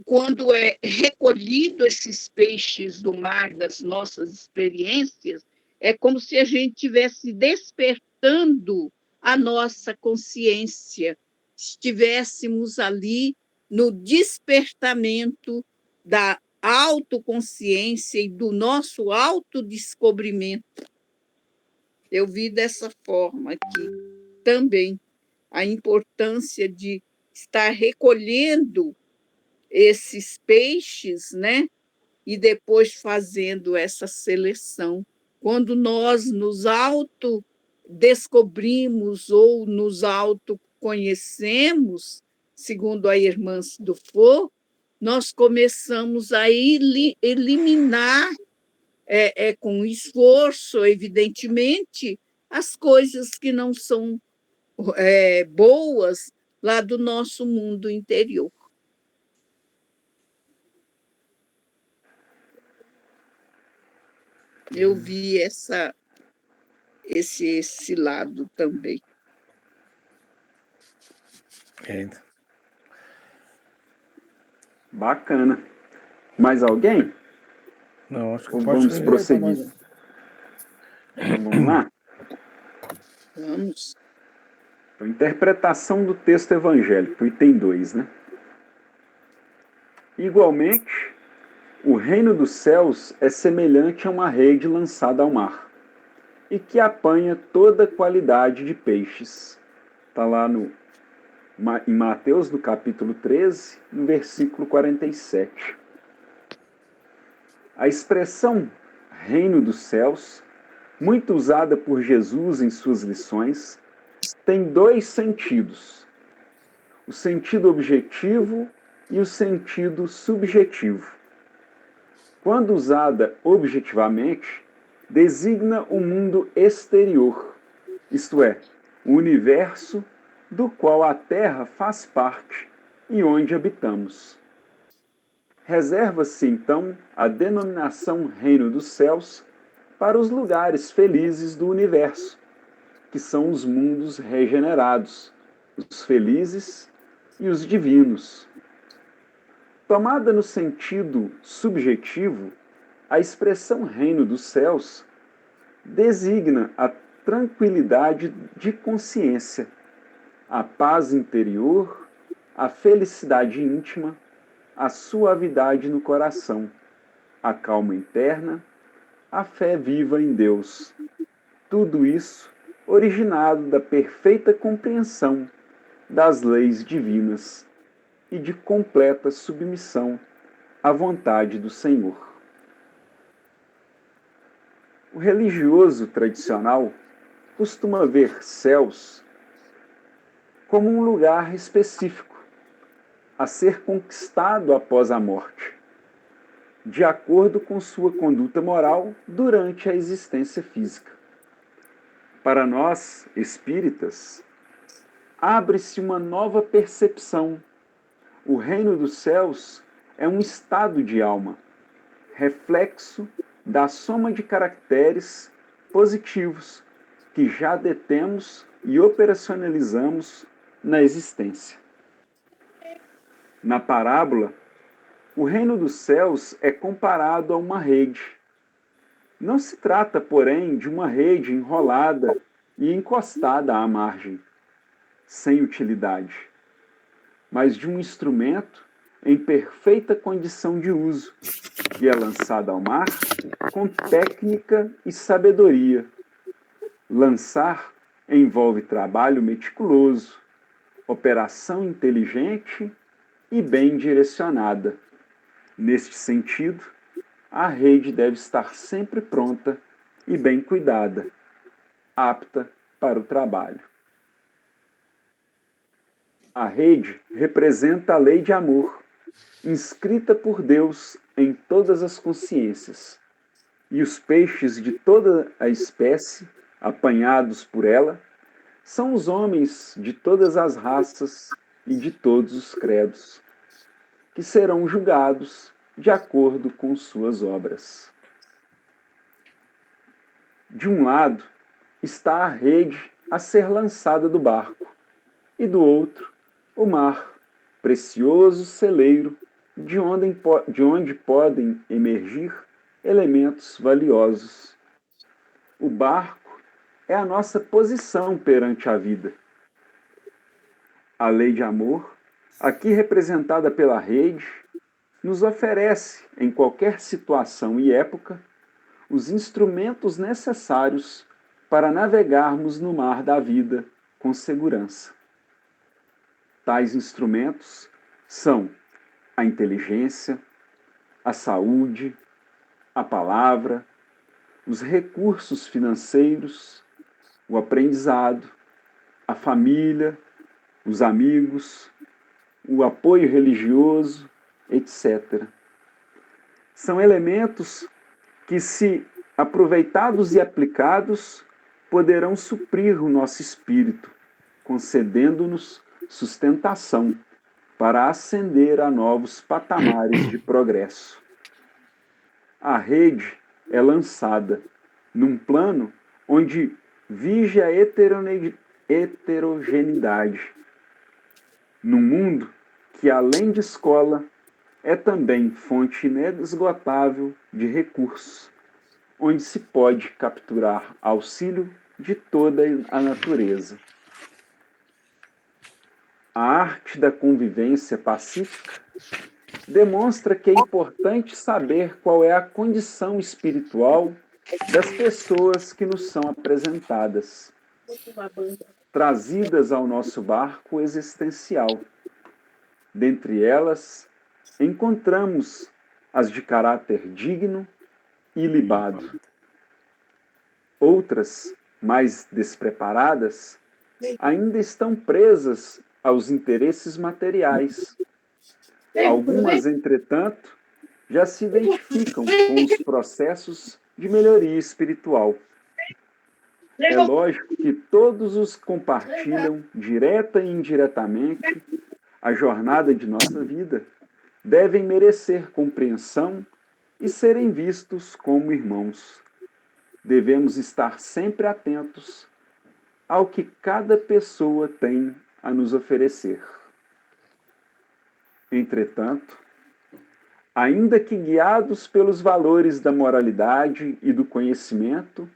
quando é recolhido esses peixes do mar das nossas experiências, é como se a gente estivesse despertando a nossa consciência, estivéssemos ali no despertamento da autoconsciência e do nosso autodescobrimento. Eu vi dessa forma aqui também a importância de estar recolhendo esses peixes, né? E depois fazendo essa seleção. Quando nós nos autodescobrimos ou nos autoconhecemos, segundo a irmã Dufour, nós começamos a eliminar, com esforço, evidentemente, as coisas que não são boas lá do nosso mundo interior. Eu vi esse lado também.
É.
Bacana. Mais alguém?
Não, acho que
Ou
pode
vamos
escrever.
Escreve para nós.
prosseguir? Então vamos lá.
Vamos.
Então, interpretação do texto evangélico, item 2, né? Igualmente, o reino dos céus é semelhante a uma rede lançada ao mar, e que apanha toda qualidade de peixes. Está lá em Mateus, no capítulo 13, no versículo 47. A expressão reino dos céus, muito usada por Jesus em suas lições, tem dois sentidos: o sentido objetivo e o sentido subjetivo. Quando usada objetivamente, designa o mundo exterior, isto é, o universo do qual a Terra faz parte e onde habitamos. Reserva-se, então, a denominação Reino dos Céus para os lugares felizes do universo, que são os mundos regenerados, os felizes e os divinos. Tomada no sentido subjetivo, a expressão Reino dos Céus designa a tranquilidade de consciência, a paz interior, a felicidade íntima, a suavidade no coração, a calma interna, a fé viva em Deus. Tudo isso originado da perfeita compreensão das leis divinas e de completa submissão à vontade do Senhor. O religioso tradicional costuma ver céus como um lugar específico a ser conquistado após a morte, de acordo com sua conduta moral durante a existência física. Para nós, espíritas, abre-se uma nova percepção. O reino dos céus é um estado de alma, reflexo da soma de caracteres positivos que já detemos e operacionalizamos na existência. Na parábola, o reino dos céus é comparado a uma rede. Não se trata, porém, de uma rede enrolada e encostada à margem, sem utilidade, mas de um instrumento em perfeita condição de uso, que é lançado ao mar com técnica e sabedoria. Lançar envolve trabalho meticuloso, operação inteligente e bem direcionada. Neste sentido, a rede deve estar sempre pronta e bem cuidada, apta para o trabalho. A rede representa a lei de amor, inscrita por Deus em todas as consciências, e os peixes de toda a espécie, apanhados por ela, são os homens de todas as raças e de todos os credos, que serão julgados de acordo com suas obras. De um lado está a rede a ser lançada do barco, e do outro, o mar, precioso celeiro de onde podem emergir elementos valiosos. O barco é a nossa posição perante a vida. A lei de amor, aqui representada pela rede, nos oferece, em qualquer situação e época, os instrumentos necessários para navegarmos no mar da vida com segurança. Tais instrumentos são a inteligência, a saúde, a palavra, os recursos financeiros, o aprendizado, a família, os amigos, o apoio religioso, etc. São elementos que, se aproveitados e aplicados, poderão suprir o nosso espírito, concedendo-nos sustentação para ascender a novos patamares de progresso. A rede é lançada num plano onde vige a heterogeneidade, num mundo que, além de escola, é também fonte inesgotável de recursos, onde se pode capturar auxílio de toda a natureza. A arte da convivência pacífica demonstra que é importante saber qual é a condição espiritual das pessoas que nos são apresentadas, trazidas ao nosso barco existencial. Dentre elas, encontramos as de caráter digno e ilibado. Outras, mais despreparadas, ainda estão presas aos interesses materiais. Algumas, entretanto, já se identificam com os processos de melhoria espiritual. É lógico que todos os compartilham, direta e indiretamente, a jornada de nossa vida, devem merecer compreensão e serem vistos como irmãos. Devemos estar sempre atentos ao que cada pessoa tem a nos oferecer. Entretanto, ainda que guiados pelos valores da moralidade e do conhecimento,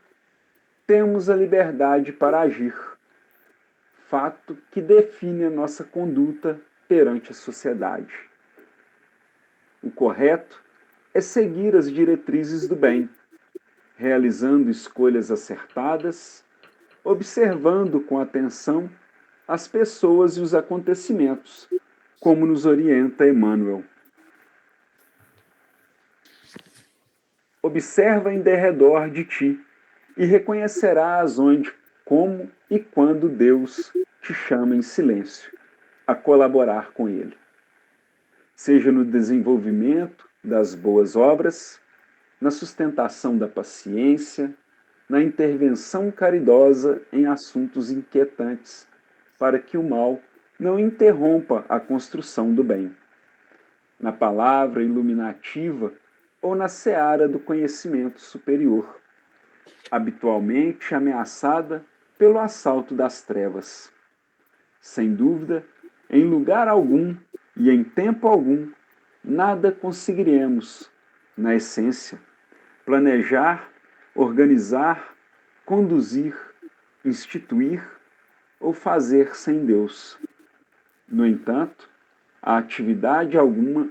temos a liberdade para agir, fato que define a nossa conduta perante a sociedade. O correto é seguir as diretrizes do bem, realizando escolhas acertadas, observando com atenção as pessoas e os acontecimentos, como nos orienta Emmanuel. Observa em derredor de ti e reconhecerás onde, como e quando Deus te chama em silêncio a colaborar com Ele. Seja no desenvolvimento das boas obras, na sustentação da paciência, na intervenção caridosa em assuntos inquietantes, para que o mal não interrompa a construção do bem. na palavra iluminativa ou na seara do conhecimento superior, habitualmente ameaçada pelo assalto das trevas. Sem dúvida, em lugar algum e em tempo algum, nada conseguiremos, na essência, planejar, organizar, conduzir, instituir ou fazer sem Deus. No entanto,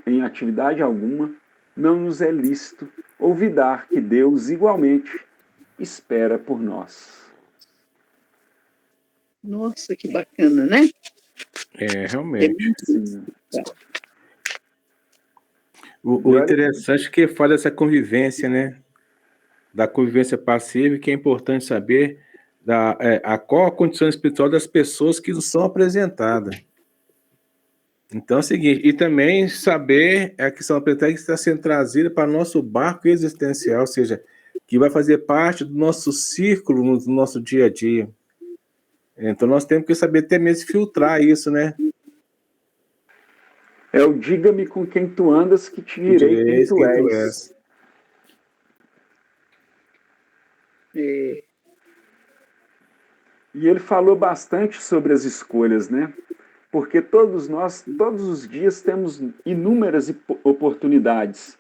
em atividade alguma, não nos é lícito olvidar que Deus igualmente espera por nós.
Nossa, que bacana, né?
Realmente.
Sim.
O interessante é que fala dessa convivência, né? Da convivência passiva, e que é importante saber qual a condição espiritual das pessoas que nos são apresentadas. Então é o seguinte, e também saber a questão apresentada que está sendo trazida para o nosso barco existencial, ou seja, que vai fazer parte do nosso círculo no nosso dia a dia. Então nós temos que saber até mesmo filtrar isso, né?
É o diga-me com quem tu andas que te direi quem tu és.
É,
E ele falou bastante sobre as escolhas, né? Porque todos nós, todos os dias, temos inúmeras oportunidades,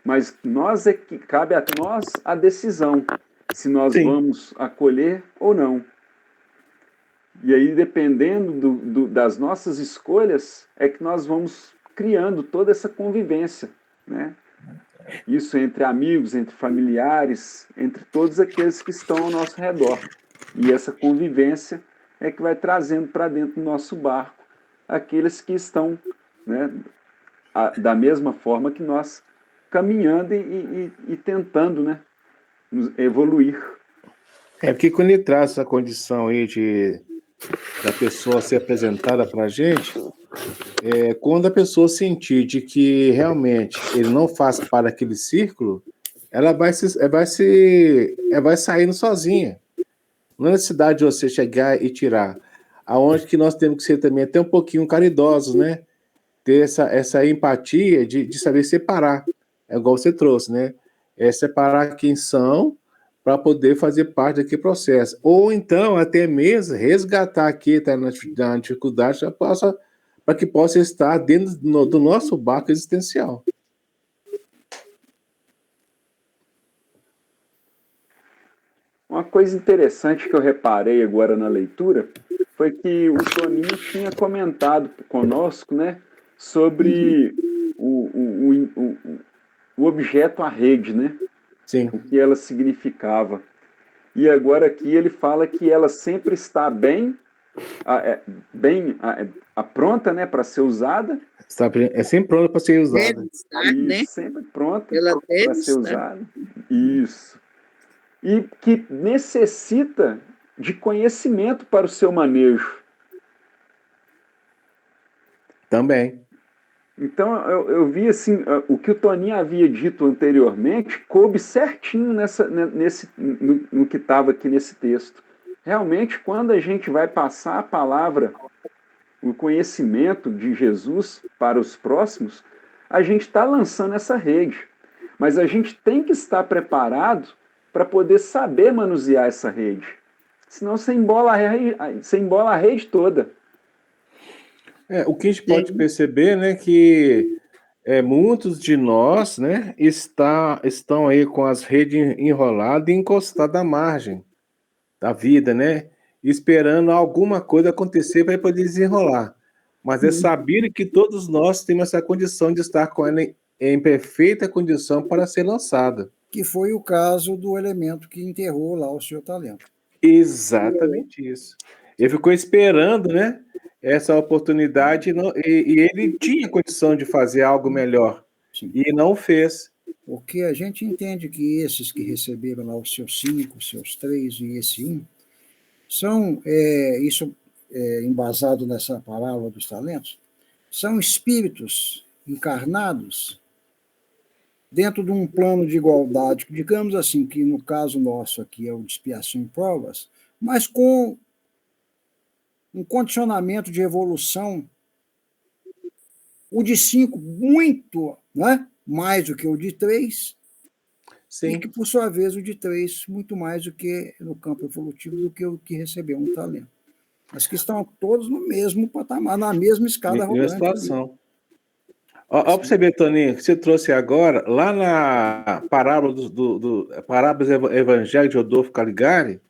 mas cabe a nós a decisão, se nós
Sim.
vamos acolher ou não. E aí, dependendo das nossas escolhas, é que nós vamos criando toda essa convivência, né? Isso entre amigos, entre familiares, entre todos aqueles que estão ao nosso redor. E essa convivência é que vai trazendo para dentro do nosso barco aqueles que estão, né, da mesma forma que nós, caminhando e tentando, né, evoluir.
Porque quando ele traz essa condição aí da pessoa ser apresentada para a gente, quando a pessoa sentir de que realmente ele não faz parte daquele círculo, ela vai saindo sozinha. Não é necessidade de você chegar e tirar. Aonde que nós temos que ser também até um pouquinho caridosos, né? Ter essa empatia de saber separar. É igual você trouxe, né? Separar quem são para poder fazer parte daquele processo. Ou então, até mesmo, resgatar quem está na dificuldade para que possa estar dentro do nosso barco existencial.
Uma coisa interessante que eu reparei agora na leitura foi que o Toninho tinha comentado conosco, né, sobre o objeto a rede, né?
Sim.
O que ela significava. E agora aqui ele fala que ela sempre está bem pronta, né, para ser usada.
É sempre pronta para ser usada.
deve estar, né?
Sempre pronta
Ela deve
para ser
estar.
usada. Isso. E que necessita de conhecimento para o seu manejo.
Também.
Então, eu vi assim, o que o Toninho havia dito anteriormente coube certinho no que estava aqui nesse texto. Realmente, quando a gente vai passar a palavra, o conhecimento de Jesus para os próximos, a gente está lançando essa rede. Mas a gente tem que estar preparado para poder saber manusear essa rede. Senão você embola a rede toda.
O que a gente pode perceber, né, que muitos de nós, né, estão aí com as redes enroladas e encostadas à margem da vida, né, esperando alguma coisa acontecer para poder desenrolar. Mas é saber que todos nós temos essa condição de estar com ela em perfeita condição para ser lançada.
Que foi o caso do elemento que enterrou lá o seu talento.
Exatamente isso. Ele ficou esperando, né, essa oportunidade e ele tinha condição de fazer algo melhor.
Sim.
E não fez.
Porque a gente entende que esses que receberam lá os seus 5, os seus 3 e esse 1, são, embasado nessa parábola dos talentos, são espíritos encarnados dentro de um plano de igualdade, digamos assim, que no caso nosso aqui é o de expiação em provas, mas com um condicionamento de evolução o de 5 muito, né? Mais do que o de 3,
Sim.
e que, por sua vez, o de 3 muito mais do que no campo evolutivo do que o que recebeu um talento. Mas que estão todos no mesmo patamar, na mesma escada
Mesma
rolante. Ali.
situação. Ó, para você ver, Toninho, que você trouxe agora, lá na parábola Parábolas Evangelho de Rodolfo Caligari,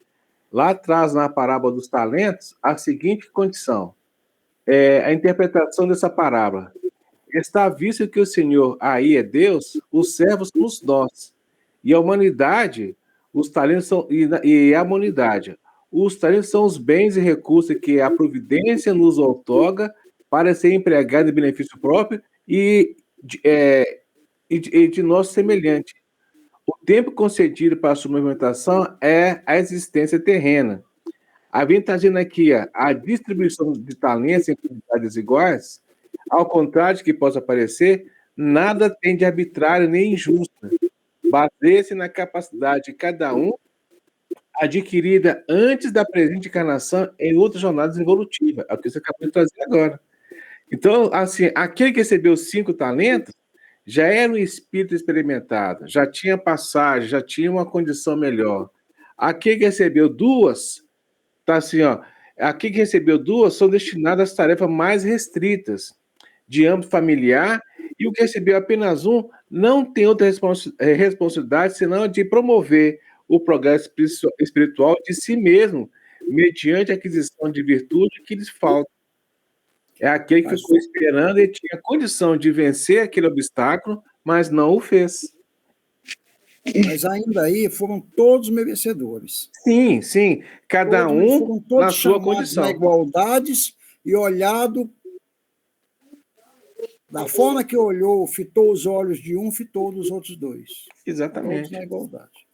lá atrás, na parábola dos talentos, a seguinte condição. A interpretação dessa parábola. Está visto que o Senhor aí é Deus, os servos somos nós. E a humanidade, os talentos são, e a humanidade. Os talentos são os bens e recursos que a providência nos outorga para ser empregado em benefício próprio e de nosso semelhante. O tempo concedido para a sua movimentação é a existência terrena. Havia trazendo aqui a distribuição de talentos em quantidades iguais, ao contrário de que possa parecer, nada tem de arbitrário nem injusto. Baseia-se na capacidade de cada um adquirida antes da presente encarnação em outras jornadas evolutivas. É o que você acabou de trazer agora. Então, assim, aquele que recebeu 5 talentos já era um espírito experimentado, já tinha passagem, já tinha uma condição melhor. Aquele que recebeu 2, tá assim, ó. Aquele que recebeu 2 são destinadas às tarefas mais restritas, de âmbito familiar, e o que recebeu apenas 1 não tem outra responsabilidade senão de promover o progresso espiritual de si mesmo, mediante a aquisição de virtude que lhes falta. É aquele que ficou esperando e tinha condição de vencer aquele obstáculo, mas não o fez.
Mas ainda aí foram todos merecedores.
Sim, sim. Cada um na sua condição.
Na igualdades e olhado da forma que olhou, fitou os olhos de um, fitou dos outros 2.
Exatamente.
Todos na igualdade.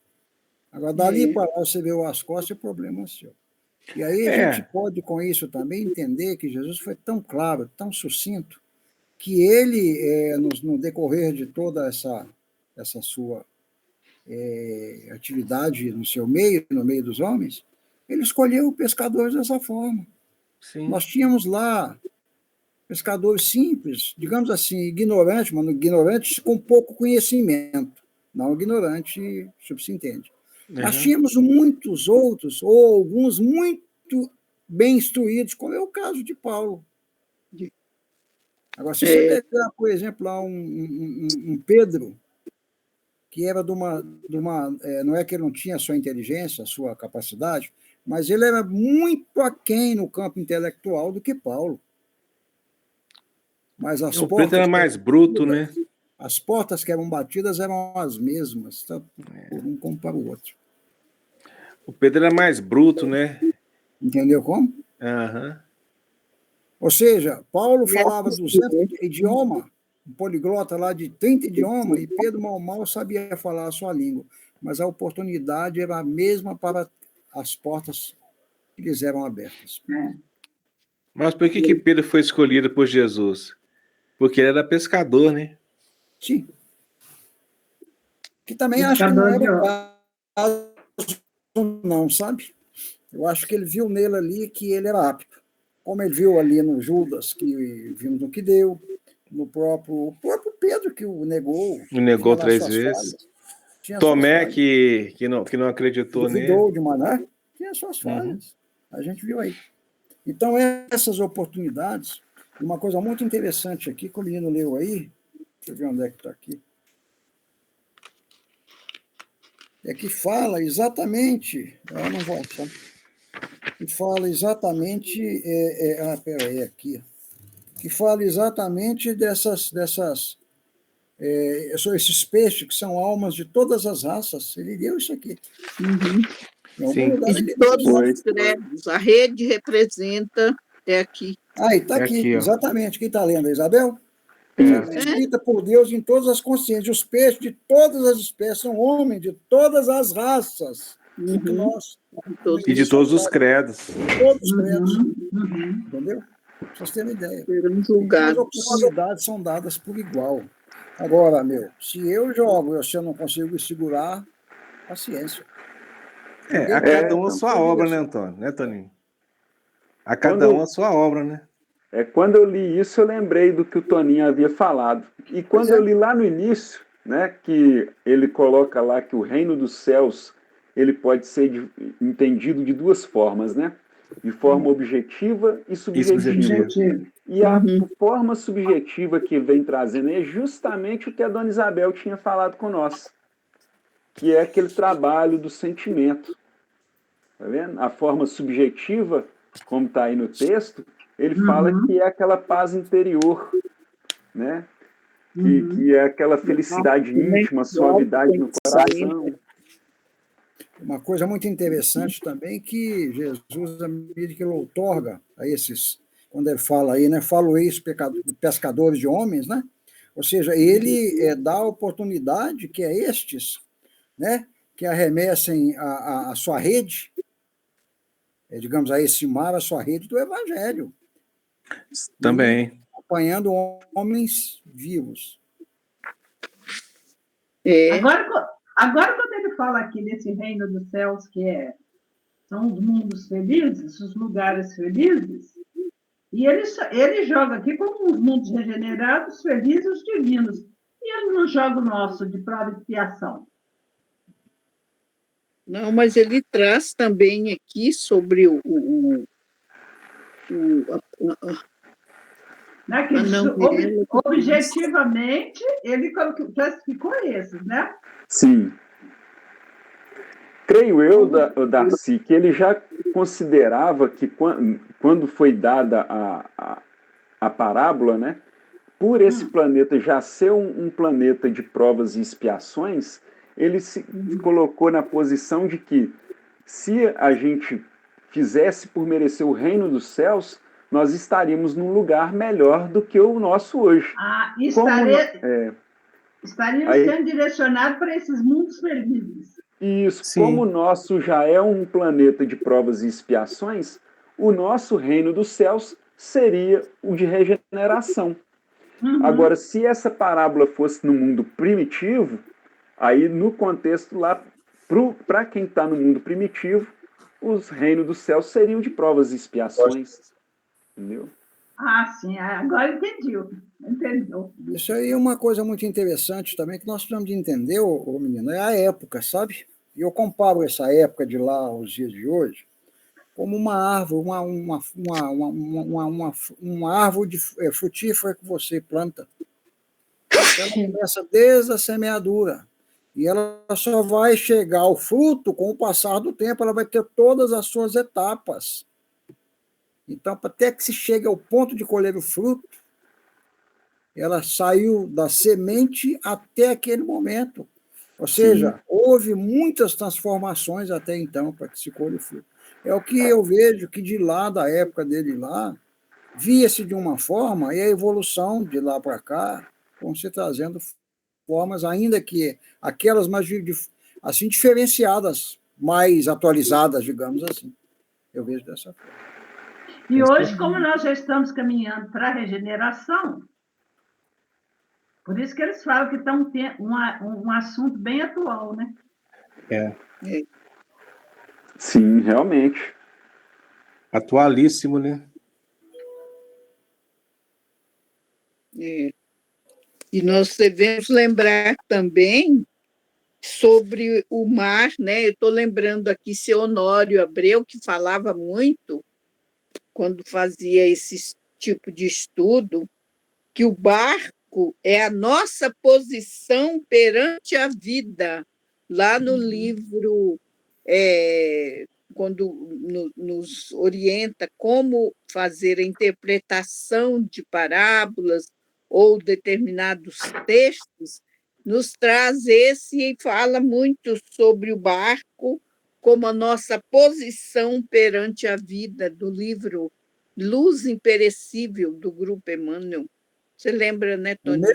Agora, dali para lá, você vê as costas, é problema seu. E aí a gente pode, com isso, também entender que Jesus foi tão claro, tão sucinto, que ele, no decorrer de toda essa sua atividade no seu meio, no meio dos homens, ele escolheu pescadores dessa forma.
Sim.
Nós tínhamos lá pescadores simples, digamos assim, ignorantes, mas ignorantes com pouco conhecimento, não ignorante subsintende. Nós tínhamos muitos outros, ou alguns muito bem instruídos, como é o caso de Paulo. Agora, se você pegar, por exemplo, lá um Pedro, que era de uma não é que ele não tinha a sua inteligência, a sua capacidade, mas ele era muito aquém no campo intelectual do que Paulo. Mas
o Pedro era mais bruto, né?
As portas que eram batidas eram as mesmas, tá? Por um como para o outro.
O Pedro era mais bruto, né?
Entendeu como? Ou seja, Paulo falava 200 idiomas, um poliglota lá de 30 idiomas, e Pedro mal sabia falar a sua língua. Mas a oportunidade era a mesma para as portas que lhes eram abertas.
Mas por que Pedro foi escolhido por Jesus? Porque ele era pescador, né?
Sim. Que também acho que não era o caso, não, sabe? Eu acho que ele viu nele ali que ele era apto. Como ele viu ali no Judas, que vimos no que deu, no próprio Pedro, que o negou.
O negou 3 vezes. Tomé, que não acreditou nele.
Duvidou de maneira, tinha suas falhas. A gente viu aí. Então, essas oportunidades, uma coisa muito interessante aqui, que o menino leu aí, deixa eu ver onde é que está aqui, é que fala exatamente, eu não vou achar, que fala exatamente, peraí, aqui, que fala exatamente esses peixes que são almas de todas as raças. Ele deu isso aqui.
Sim. De todos os credos. A rede representa, aqui.
Está aqui, exatamente. Quem está lendo, a Isabel? Escrita por Deus em todas as consciências. Os peixes de todas as espécies são homens de todas as raças.
E de todos os credos.
Todos os credos. Entendeu? Pra vocês terem ideia. As oportunidades são dadas por igual. Agora, se eu jogo e se eu não consigo segurar, paciência.
A cada um a sua obra, né, Antônio? Né, Toninho? A cada um a sua obra, né?
Quando eu li isso, eu lembrei do que o Toninho havia falado. E quando eu li lá no início, né, que ele coloca lá que o reino dos céus ele pode ser entendido de duas formas, né? De forma objetiva e subjetiva. E a forma subjetiva que vem trazendo é justamente o que a Dona Isabel tinha falado com nós, que é aquele trabalho do sentimento. Tá vendo? A forma subjetiva, como está aí no texto, ele fala que é aquela paz interior, né? Que é aquela felicidade íntima, suavidade no coração.
Uma coisa muito interessante também que Jesus, à medida que ele outorga a esses, quando ele fala aí, né, falo eis pescadores de homens, né? Ou seja, ele dá a oportunidade que é estes, né, que arremessem a sua rede, digamos, a esse mar, a sua rede do Evangelho.
Também.
Apanhando homens vivos.
Agora, quando ele fala aqui desse reino dos céus, são os mundos felizes, os lugares felizes, e ele joga aqui como os mundos regenerados, felizes, divinos. E ele não joga o nosso de prova e expiação.
Não, mas ele traz também aqui sobre
objetivamente, ele classificou esses, né?
Sim. Creio eu, Darcy, que ele já considerava que quando foi dada a parábola, né, por esse planeta já ser um planeta de provas e expiações, ele se colocou na posição de que se a gente fizesse por merecer o reino dos céus, nós estaríamos num lugar melhor do que o nosso hoje.
Estaríamos sendo direcionados para esses mundos felizes.
Isso, sim. Como o nosso já é um planeta de provas e expiações, o nosso reino dos céus seria o de regeneração. Agora, se essa parábola fosse no mundo primitivo, aí no contexto lá, para quem está no mundo primitivo, os reinos dos céus seriam de provas e expiações. Entendeu?
Ah, sim, agora entendeu.
Isso aí é uma coisa muito interessante também, que nós precisamos de entender, menino, é a época, sabe? E eu comparo essa época de lá aos dias de hoje como uma árvore, uma árvore frutífera que você planta. Ela começa desde a semeadura. E ela só vai chegar ao fruto com o passar do tempo, ela vai ter todas as suas etapas. Então, até que se chegue ao ponto de colher o fruto, ela saiu da semente até aquele momento. Ou seja, houve muitas transformações até então para que se colhe o fruto. É o que eu vejo que de lá, da época dele lá, via-se de uma forma, e a evolução de lá para cá vão se trazendo formas, ainda que aquelas mais assim, diferenciadas, mais atualizadas, digamos assim. Eu vejo dessa forma.
E hoje, como nós já estamos caminhando para a regeneração, por isso que eles falam que está um assunto bem atual, né?
Sim, realmente.
Atualíssimo, né?
E nós devemos lembrar também sobre o mar, né? Eu estou lembrando aqui seu Honório Abreu, que falava muito, quando fazia esse tipo de estudo, que o barco é a nossa posição perante a vida. Lá no livro, quando nos orienta como fazer a interpretação de parábolas ou determinados textos, nos traz esse e fala muito sobre o barco como a nossa posição perante a vida, do livro Luz Imperecível, do Grupo Emmanuel. Você lembra, né, Tony?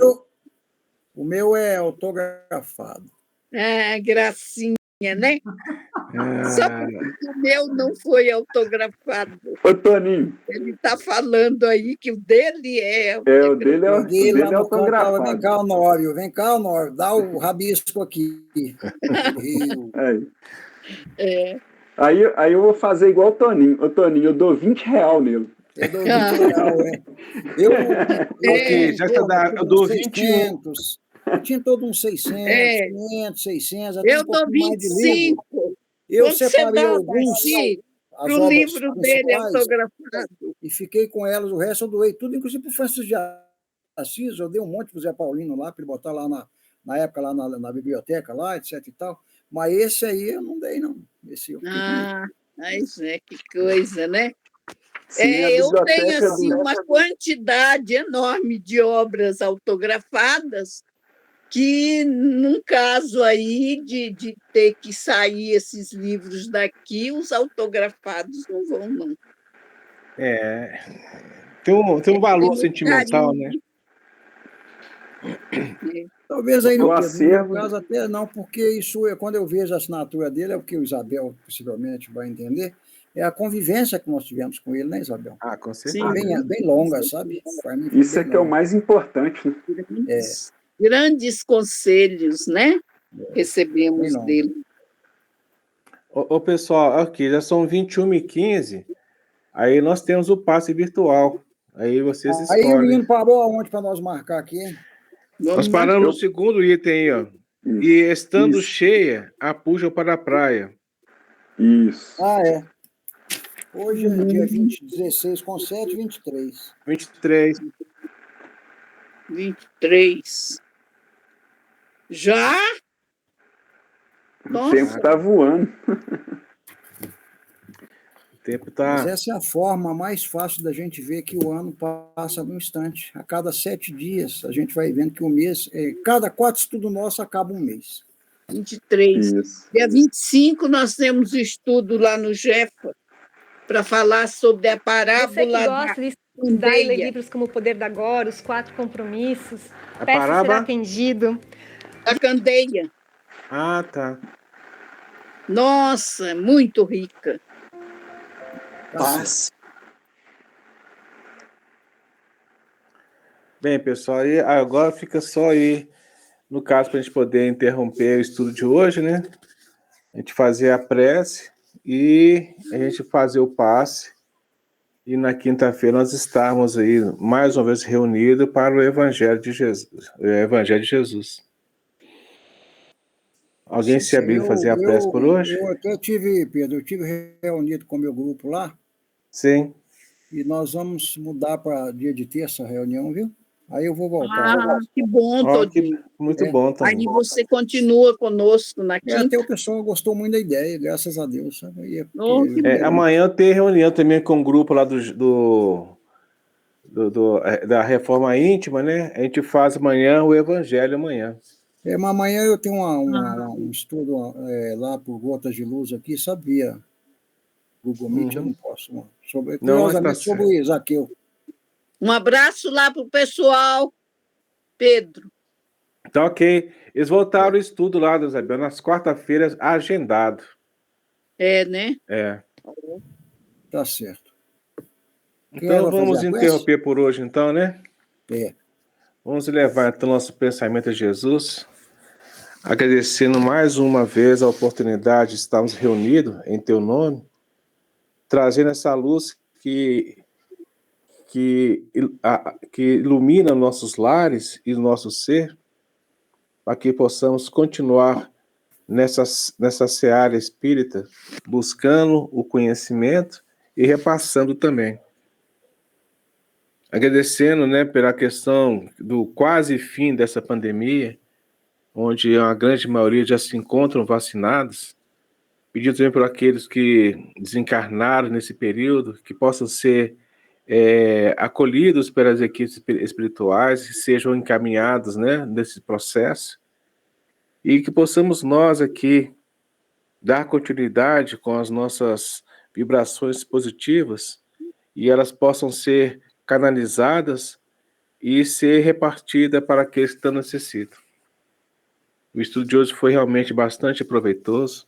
O meu é autografado.
Ah, gracinha, né? Só porque o meu não foi autografado.
Ô, Toninho.
Ele está falando aí que o dele é.
O dele é autografado.
Vem cá, Honório, dá o rabisco aqui.
Aí eu vou fazer igual o Toninho. Ô, Toninho, eu dou R$20 nele.
É do editorial, é. Eu,
Ok, já está dado. Eu dou 21.
600, eu tinha todo uns 600,
É,
500, 600, até um
eu dou
pouquinho mais de livro.
25.
Eu
Quanto você
separei
dá,
alguns,
Darcy,
as
para o
obras
livro dele
principais,
autografado?
e fiquei com elas. O resto eu doei tudo, inclusive para o Francisco de Assis. Eu dei um monte para o Zé Paulino lá, para ele botar lá na época, lá na biblioteca, lá, etc e tal. Mas esse aí eu não dei, não. Esse eu fiquei com ele.
Ah, mas é que coisa, né?
Sim, a
Eu tenho
biblioteca
assim
do.
uma quantidade enorme de obras autografadas que, num caso aí de ter que sair esses livros daqui, os autografados não vão, não.
É, tem um
Tem
valor
muito
sentimental,
carinho,
né?
né?
Talvez aí
O
no meu
acervo.
caso até não, porque isso é quando eu vejo a assinatura dele, é o que o Isabel possivelmente vai entender, é a convivência que nós tivemos com ele, né, Isabel?
Ah, com
Sim,
certeza.
Bem longa, sabe? Para mim foi
Isso é
bem
que é o
longa.
mais importante, né?
grandes conselhos, né?
Bem
Recebemos
longa.
dele.
Ô, pessoal, aqui já são 21h15. Aí nós temos o passe virtual. Aí vocês
Aí o
escolhem.
menino parou aonde para nós marcar aqui, hein?
Nós
Vamos
paramos
marcar.
no segundo item aí, ó. E estando cheia, a puxa para a praia.
Isso.
Ah, é. Hoje é dia 20, 16 com 7, 23.
23.
23. Já?
O
Nossa,
tempo está voando.
O tempo
Mas
tá.
essa é a forma mais fácil da gente ver que o ano passa num instante. A cada 7 dias, a gente vai vendo que o mês, cada 4 estudos nossos acaba um mês.
23.
Isso.
Dia 25, nós temos o estudo lá no Jefa para falar sobre a
Você que
parábola da
gosta de estudar e ler
candeia.
livros como O Poder da Agora, Os Quatro Compromissos,
A
peça será
parábola?
atendido.
Da candeia.
Ah, tá.
Nossa, muito rica.
Tá certo.
Bem, pessoal, aí agora fica só aí, no caso, para a gente poder interromper o estudo de hoje, né? A gente fazer a prece e a gente fazer o passe. E na quinta-feira nós estamos aí mais uma vez reunidos para o Evangelho de Jesus. O Evangelho de Jesus. Alguém se habilita a fazer a prece por hoje?
Eu até tive, Pedro, eu tive reunido com o meu grupo lá,
Sim.
e nós vamos mudar para dia de terça a reunião, viu? Aí eu vou voltar.
Ah, que bom,
Ó, que
Todinho.
muito
É.
bom também.
Aí você continua conosco na
Até
quinta.
o pessoal gostou muito da ideia, graças a Deus. Sabe?
Oh, que bom.
Amanhã tem reunião também com o grupo lá da Reforma Íntima, né? A gente faz amanhã o Evangelho amanhã.
Mas amanhã eu tenho um estudo lá por Gotas de Luz aqui, sabia? Google Meet, eu não posso. Não. Curiosamente, sobre o Zaqueu.
Um abraço lá para o pessoal, Pedro.
Tá ok. Eles voltaram o estudo lá, Isabel, nas quarta-feiras, agendado.
É, né?
É.
Tá certo.
Então vamos interromper por hoje, então, né? Vamos levar então nosso pensamento a Jesus, agradecendo mais uma vez a oportunidade de estarmos reunidos em Teu nome, trazendo essa luz que ilumina nossos lares e nosso ser, para que possamos continuar nessa seara espírita, buscando o conhecimento e repassando também. Agradecendo, né, pela questão do quase fim dessa pandemia, onde a grande maioria já se encontram vacinados, pedindo também por aqueles que desencarnaram nesse período, que possam ser acolhidos pelas equipes espirituais, que sejam encaminhados, né, nesse processo, e que possamos nós aqui dar continuidade com as nossas vibrações positivas e elas possam ser canalizadas e ser repartidas para aqueles que estão necessitam. O estudo de hoje foi realmente bastante proveitoso.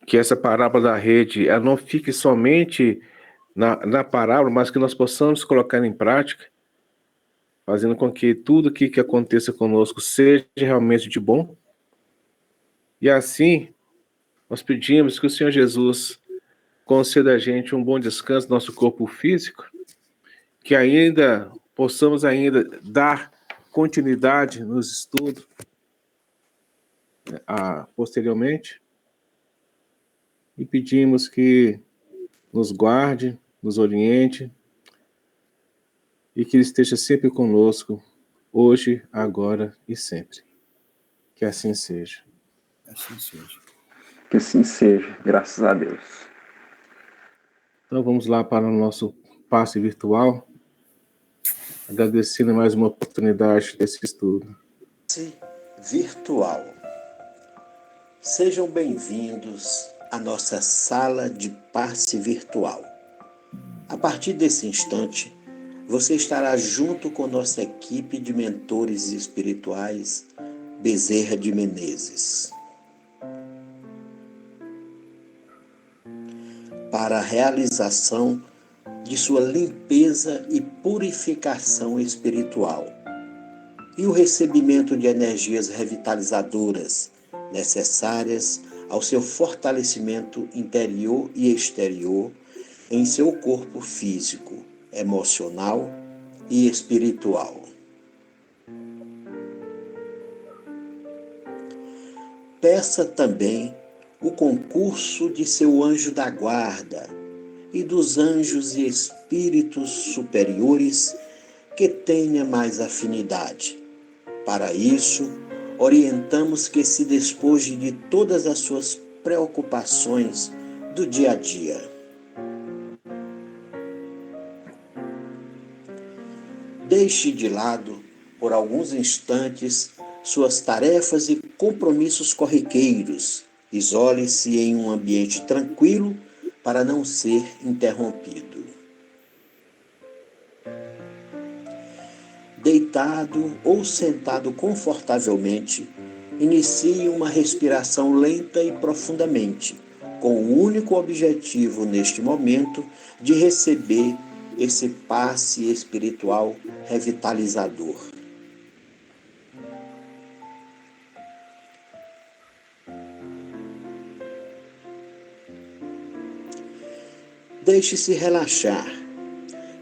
Que essa parábola da rede ela não fique somente na parábola, mas que nós possamos colocar em prática, fazendo com que tudo que aconteça conosco seja realmente de bom. E assim, nós pedimos que o Senhor Jesus conceda a gente um bom descanso no nosso corpo físico, que ainda possamos ainda dar continuidade nos estudos posteriormente, e pedimos que nos guarde, nos oriente, e que Ele esteja sempre conosco, hoje, agora e sempre. Que assim seja.
Assim seja.
Que assim seja, graças a Deus.
Então vamos lá para o nosso passe virtual, agradecendo mais uma oportunidade desse estudo.
Virtual. Sejam bem-vindos à nossa sala de passe virtual. A partir desse instante, você estará junto com nossa equipe de mentores espirituais Bezerra de Menezes, para a realização de sua limpeza e purificação espiritual e o recebimento de energias revitalizadoras necessárias ao seu fortalecimento interior e exterior em seu corpo físico, emocional e espiritual. Peça também o concurso de seu anjo da guarda e dos anjos e espíritos superiores que tenha mais afinidade. Para isso, orientamos que se despoje de todas as suas preocupações do dia a dia. Deixe de lado, por alguns instantes, suas tarefas e compromissos corriqueiros. Isole-se em um ambiente tranquilo para não ser interrompido. Deitado ou sentado confortavelmente, inicie uma respiração lenta e profundamente, com o único objetivo neste momento de receber esse passe espiritual revitalizador. Deixe-se relaxar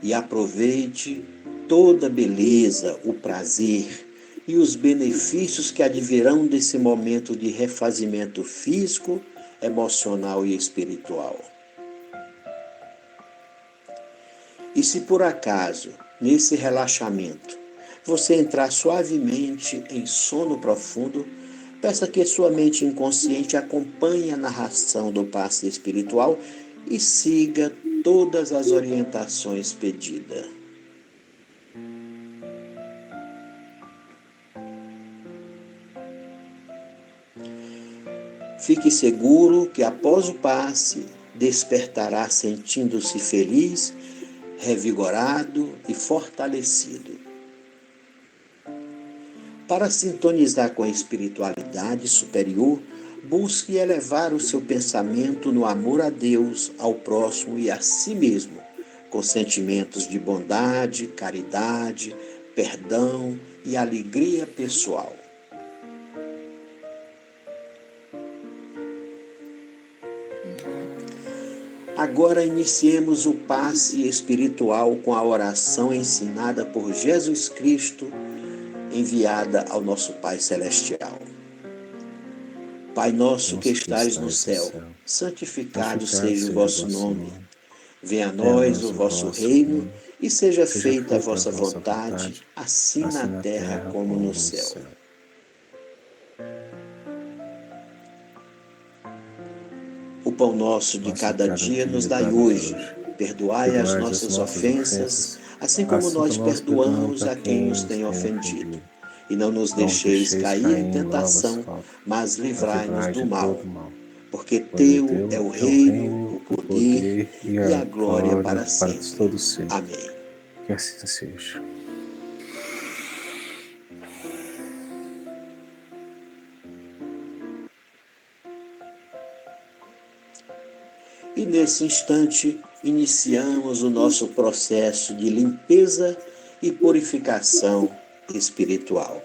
e aproveite toda a beleza, o prazer e os benefícios que advirão desse momento de refazimento físico, emocional e espiritual. E se por acaso, nesse relaxamento, você entrar suavemente em sono profundo, peça que sua mente inconsciente acompanhe a narração do passe espiritual e siga todas as orientações pedidas. Fique seguro que após o passe, despertará sentindo-se feliz, revigorado e fortalecido. Para sintonizar com a espiritualidade superior, busque elevar o seu pensamento no amor a Deus, ao próximo e a si mesmo, com sentimentos de bondade, caridade, perdão e alegria pessoal. Agora iniciemos o passe espiritual com a oração ensinada por Jesus Cristo, enviada ao nosso Pai Celestial. Pai nosso que estais no céu, santificado seja o vosso nome. Venha a nós o vosso reino e seja feita a vossa vontade, assim na terra como no céu. O pão nosso de cada dia nos dai hoje. Perdoai as nossas ofensas, assim como nós perdoamos a quem nos tem ofendido. E não nos deixeis cair em tentação, mas livrai-nos do mal. Porque teu é o reino, o poder e a glória para sempre. Amém.
Que assim seja.
E nesse instante, iniciamos o nosso processo de limpeza e purificação espiritual.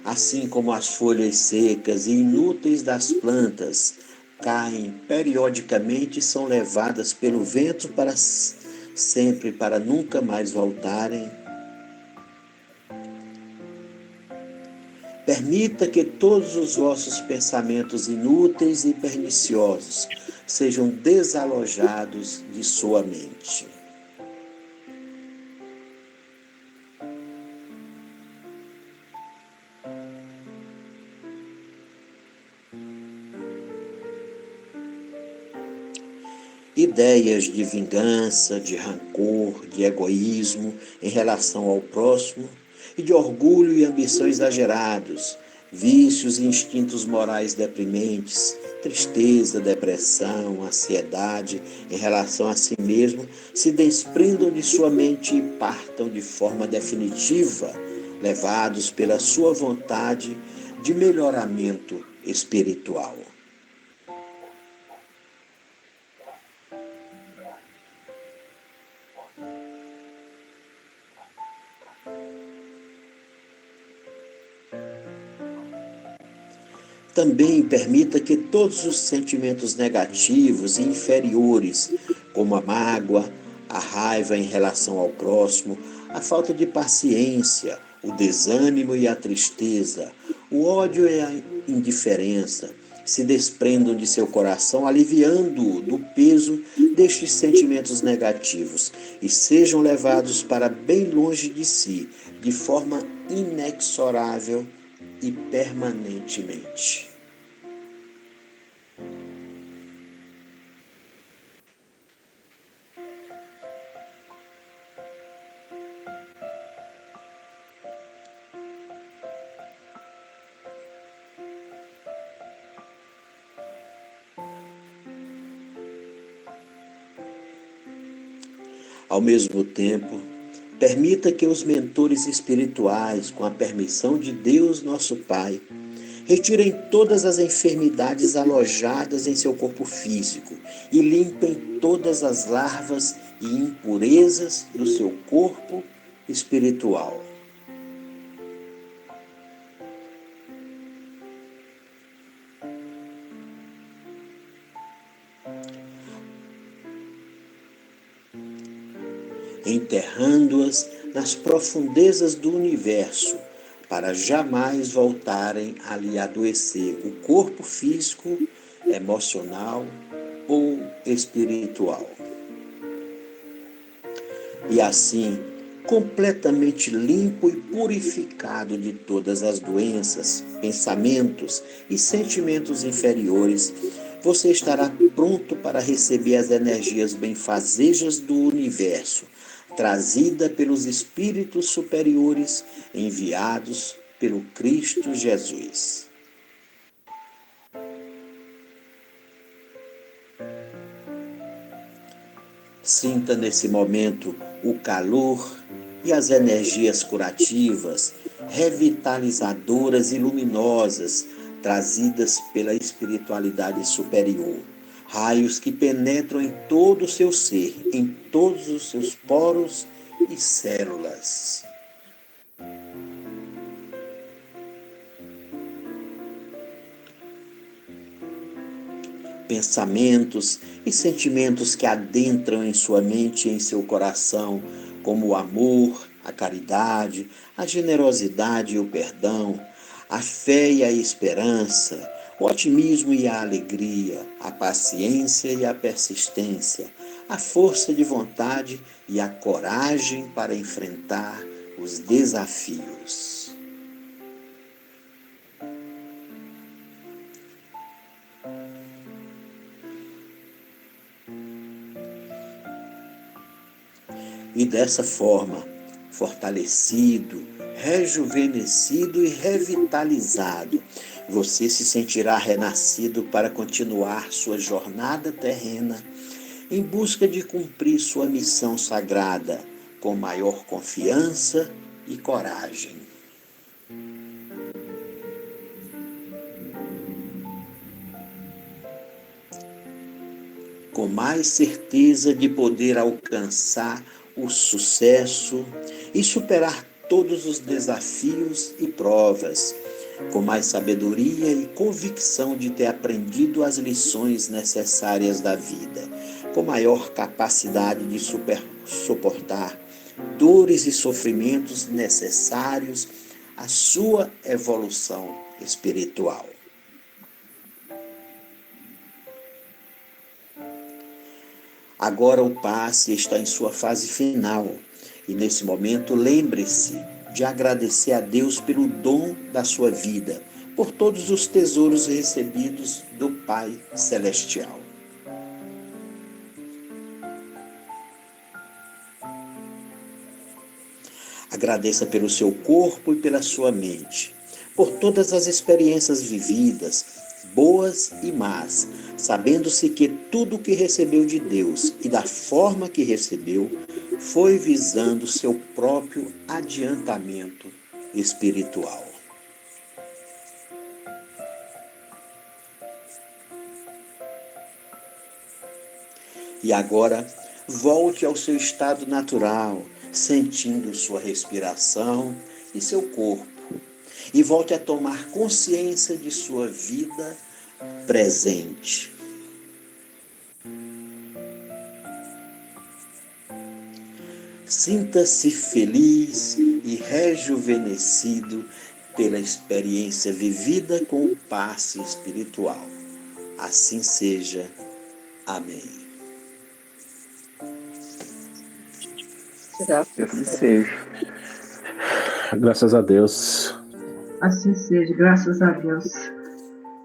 Assim como as folhas secas e inúteis das plantas caem periodicamente e são levadas pelo vento para sempre, para nunca mais voltarem. Permita que todos os vossos pensamentos inúteis e perniciosos sejam desalojados de sua mente. Ideias de vingança, de rancor, de egoísmo em relação ao próximo e de orgulho e ambição exagerados, vícios e instintos morais deprimentes, tristeza, depressão, ansiedade em relação a si mesmo, se desprendam de sua mente e partam de forma definitiva, levados pela sua vontade de melhoramento espiritual. Também permita que todos os sentimentos negativos e inferiores, como a mágoa, a raiva em relação ao próximo, a falta de paciência, o desânimo e a tristeza, o ódio e a indiferença, se desprendam de seu coração, aliviando-o do peso destes sentimentos negativos e sejam levados para bem longe de si, de forma inexorável e permanentemente. Ao mesmo tempo, permita que os mentores espirituais, com a permissão de Deus nosso Pai, retirem todas as enfermidades alojadas em seu corpo físico e limpem todas as larvas e impurezas do seu corpo espiritual. Enterrando-as nas profundezas do universo, para jamais voltarem a lhe adoecer o corpo físico, emocional ou espiritual. E assim, completamente limpo e purificado de todas as doenças, pensamentos e sentimentos inferiores, você estará pronto para receber as energias benfazejas do universo, trazida pelos espíritos superiores enviados pelo Cristo Jesus. Sinta nesse momento o calor e as energias curativas, revitalizadoras e luminosas, trazidas pela espiritualidade superior. Raios que penetram em todo o seu ser, em todos os seus poros e células. Pensamentos e sentimentos que adentram em sua mente e em seu coração, como o amor, a caridade, a generosidade e o perdão, a fé e a esperança, o otimismo e a alegria, a paciência e a persistência, a força de vontade e a coragem para enfrentar os desafios. E dessa forma, fortalecido, rejuvenescido e revitalizado, você se sentirá renascido para continuar sua jornada terrena em busca de cumprir sua missão sagrada com maior confiança e coragem. Com mais certeza de poder alcançar o sucesso e superar todos os desafios e provas, com mais sabedoria e convicção de ter aprendido as lições necessárias da vida, com maior capacidade de suportar dores e sofrimentos necessários à sua evolução espiritual. Agora o passe está em sua fase final e nesse momento lembre-se de agradecer a Deus pelo dom da sua vida, por todos os tesouros recebidos do Pai Celestial. Agradeça pelo seu corpo e pela sua mente, por todas as experiências vividas, boas e más, sabendo-se que tudo o que recebeu de Deus e da forma que recebeu foi visando seu próprio adiantamento espiritual. E agora, volte ao seu estado natural, sentindo sua respiração e seu corpo. E volte a tomar consciência de sua vida presente. Sinta-se feliz e rejuvenescido pela experiência vivida com o passe espiritual. Assim seja. Amém.
Que assim seja.
Graças a Deus.
Assim seja, graças a Deus.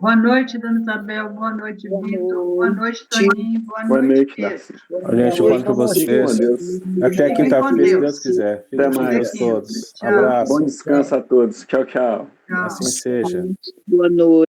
Boa noite, Dona Isabel. Boa noite, Vitor. Boa noite, Toninho.
Boa noite,
Pedro.
Darcy.
Gente, eu conto com vocês. Até
Fiquem
quinta-feira,
com
se
Deus.
Deus quiser. Fiquem
Até
com
mais.
Deus todos.
Tchau.
Abraço.
Bom descanso a todos. Tchau, tchau.
Tchau.
Assim seja.
Boa noite.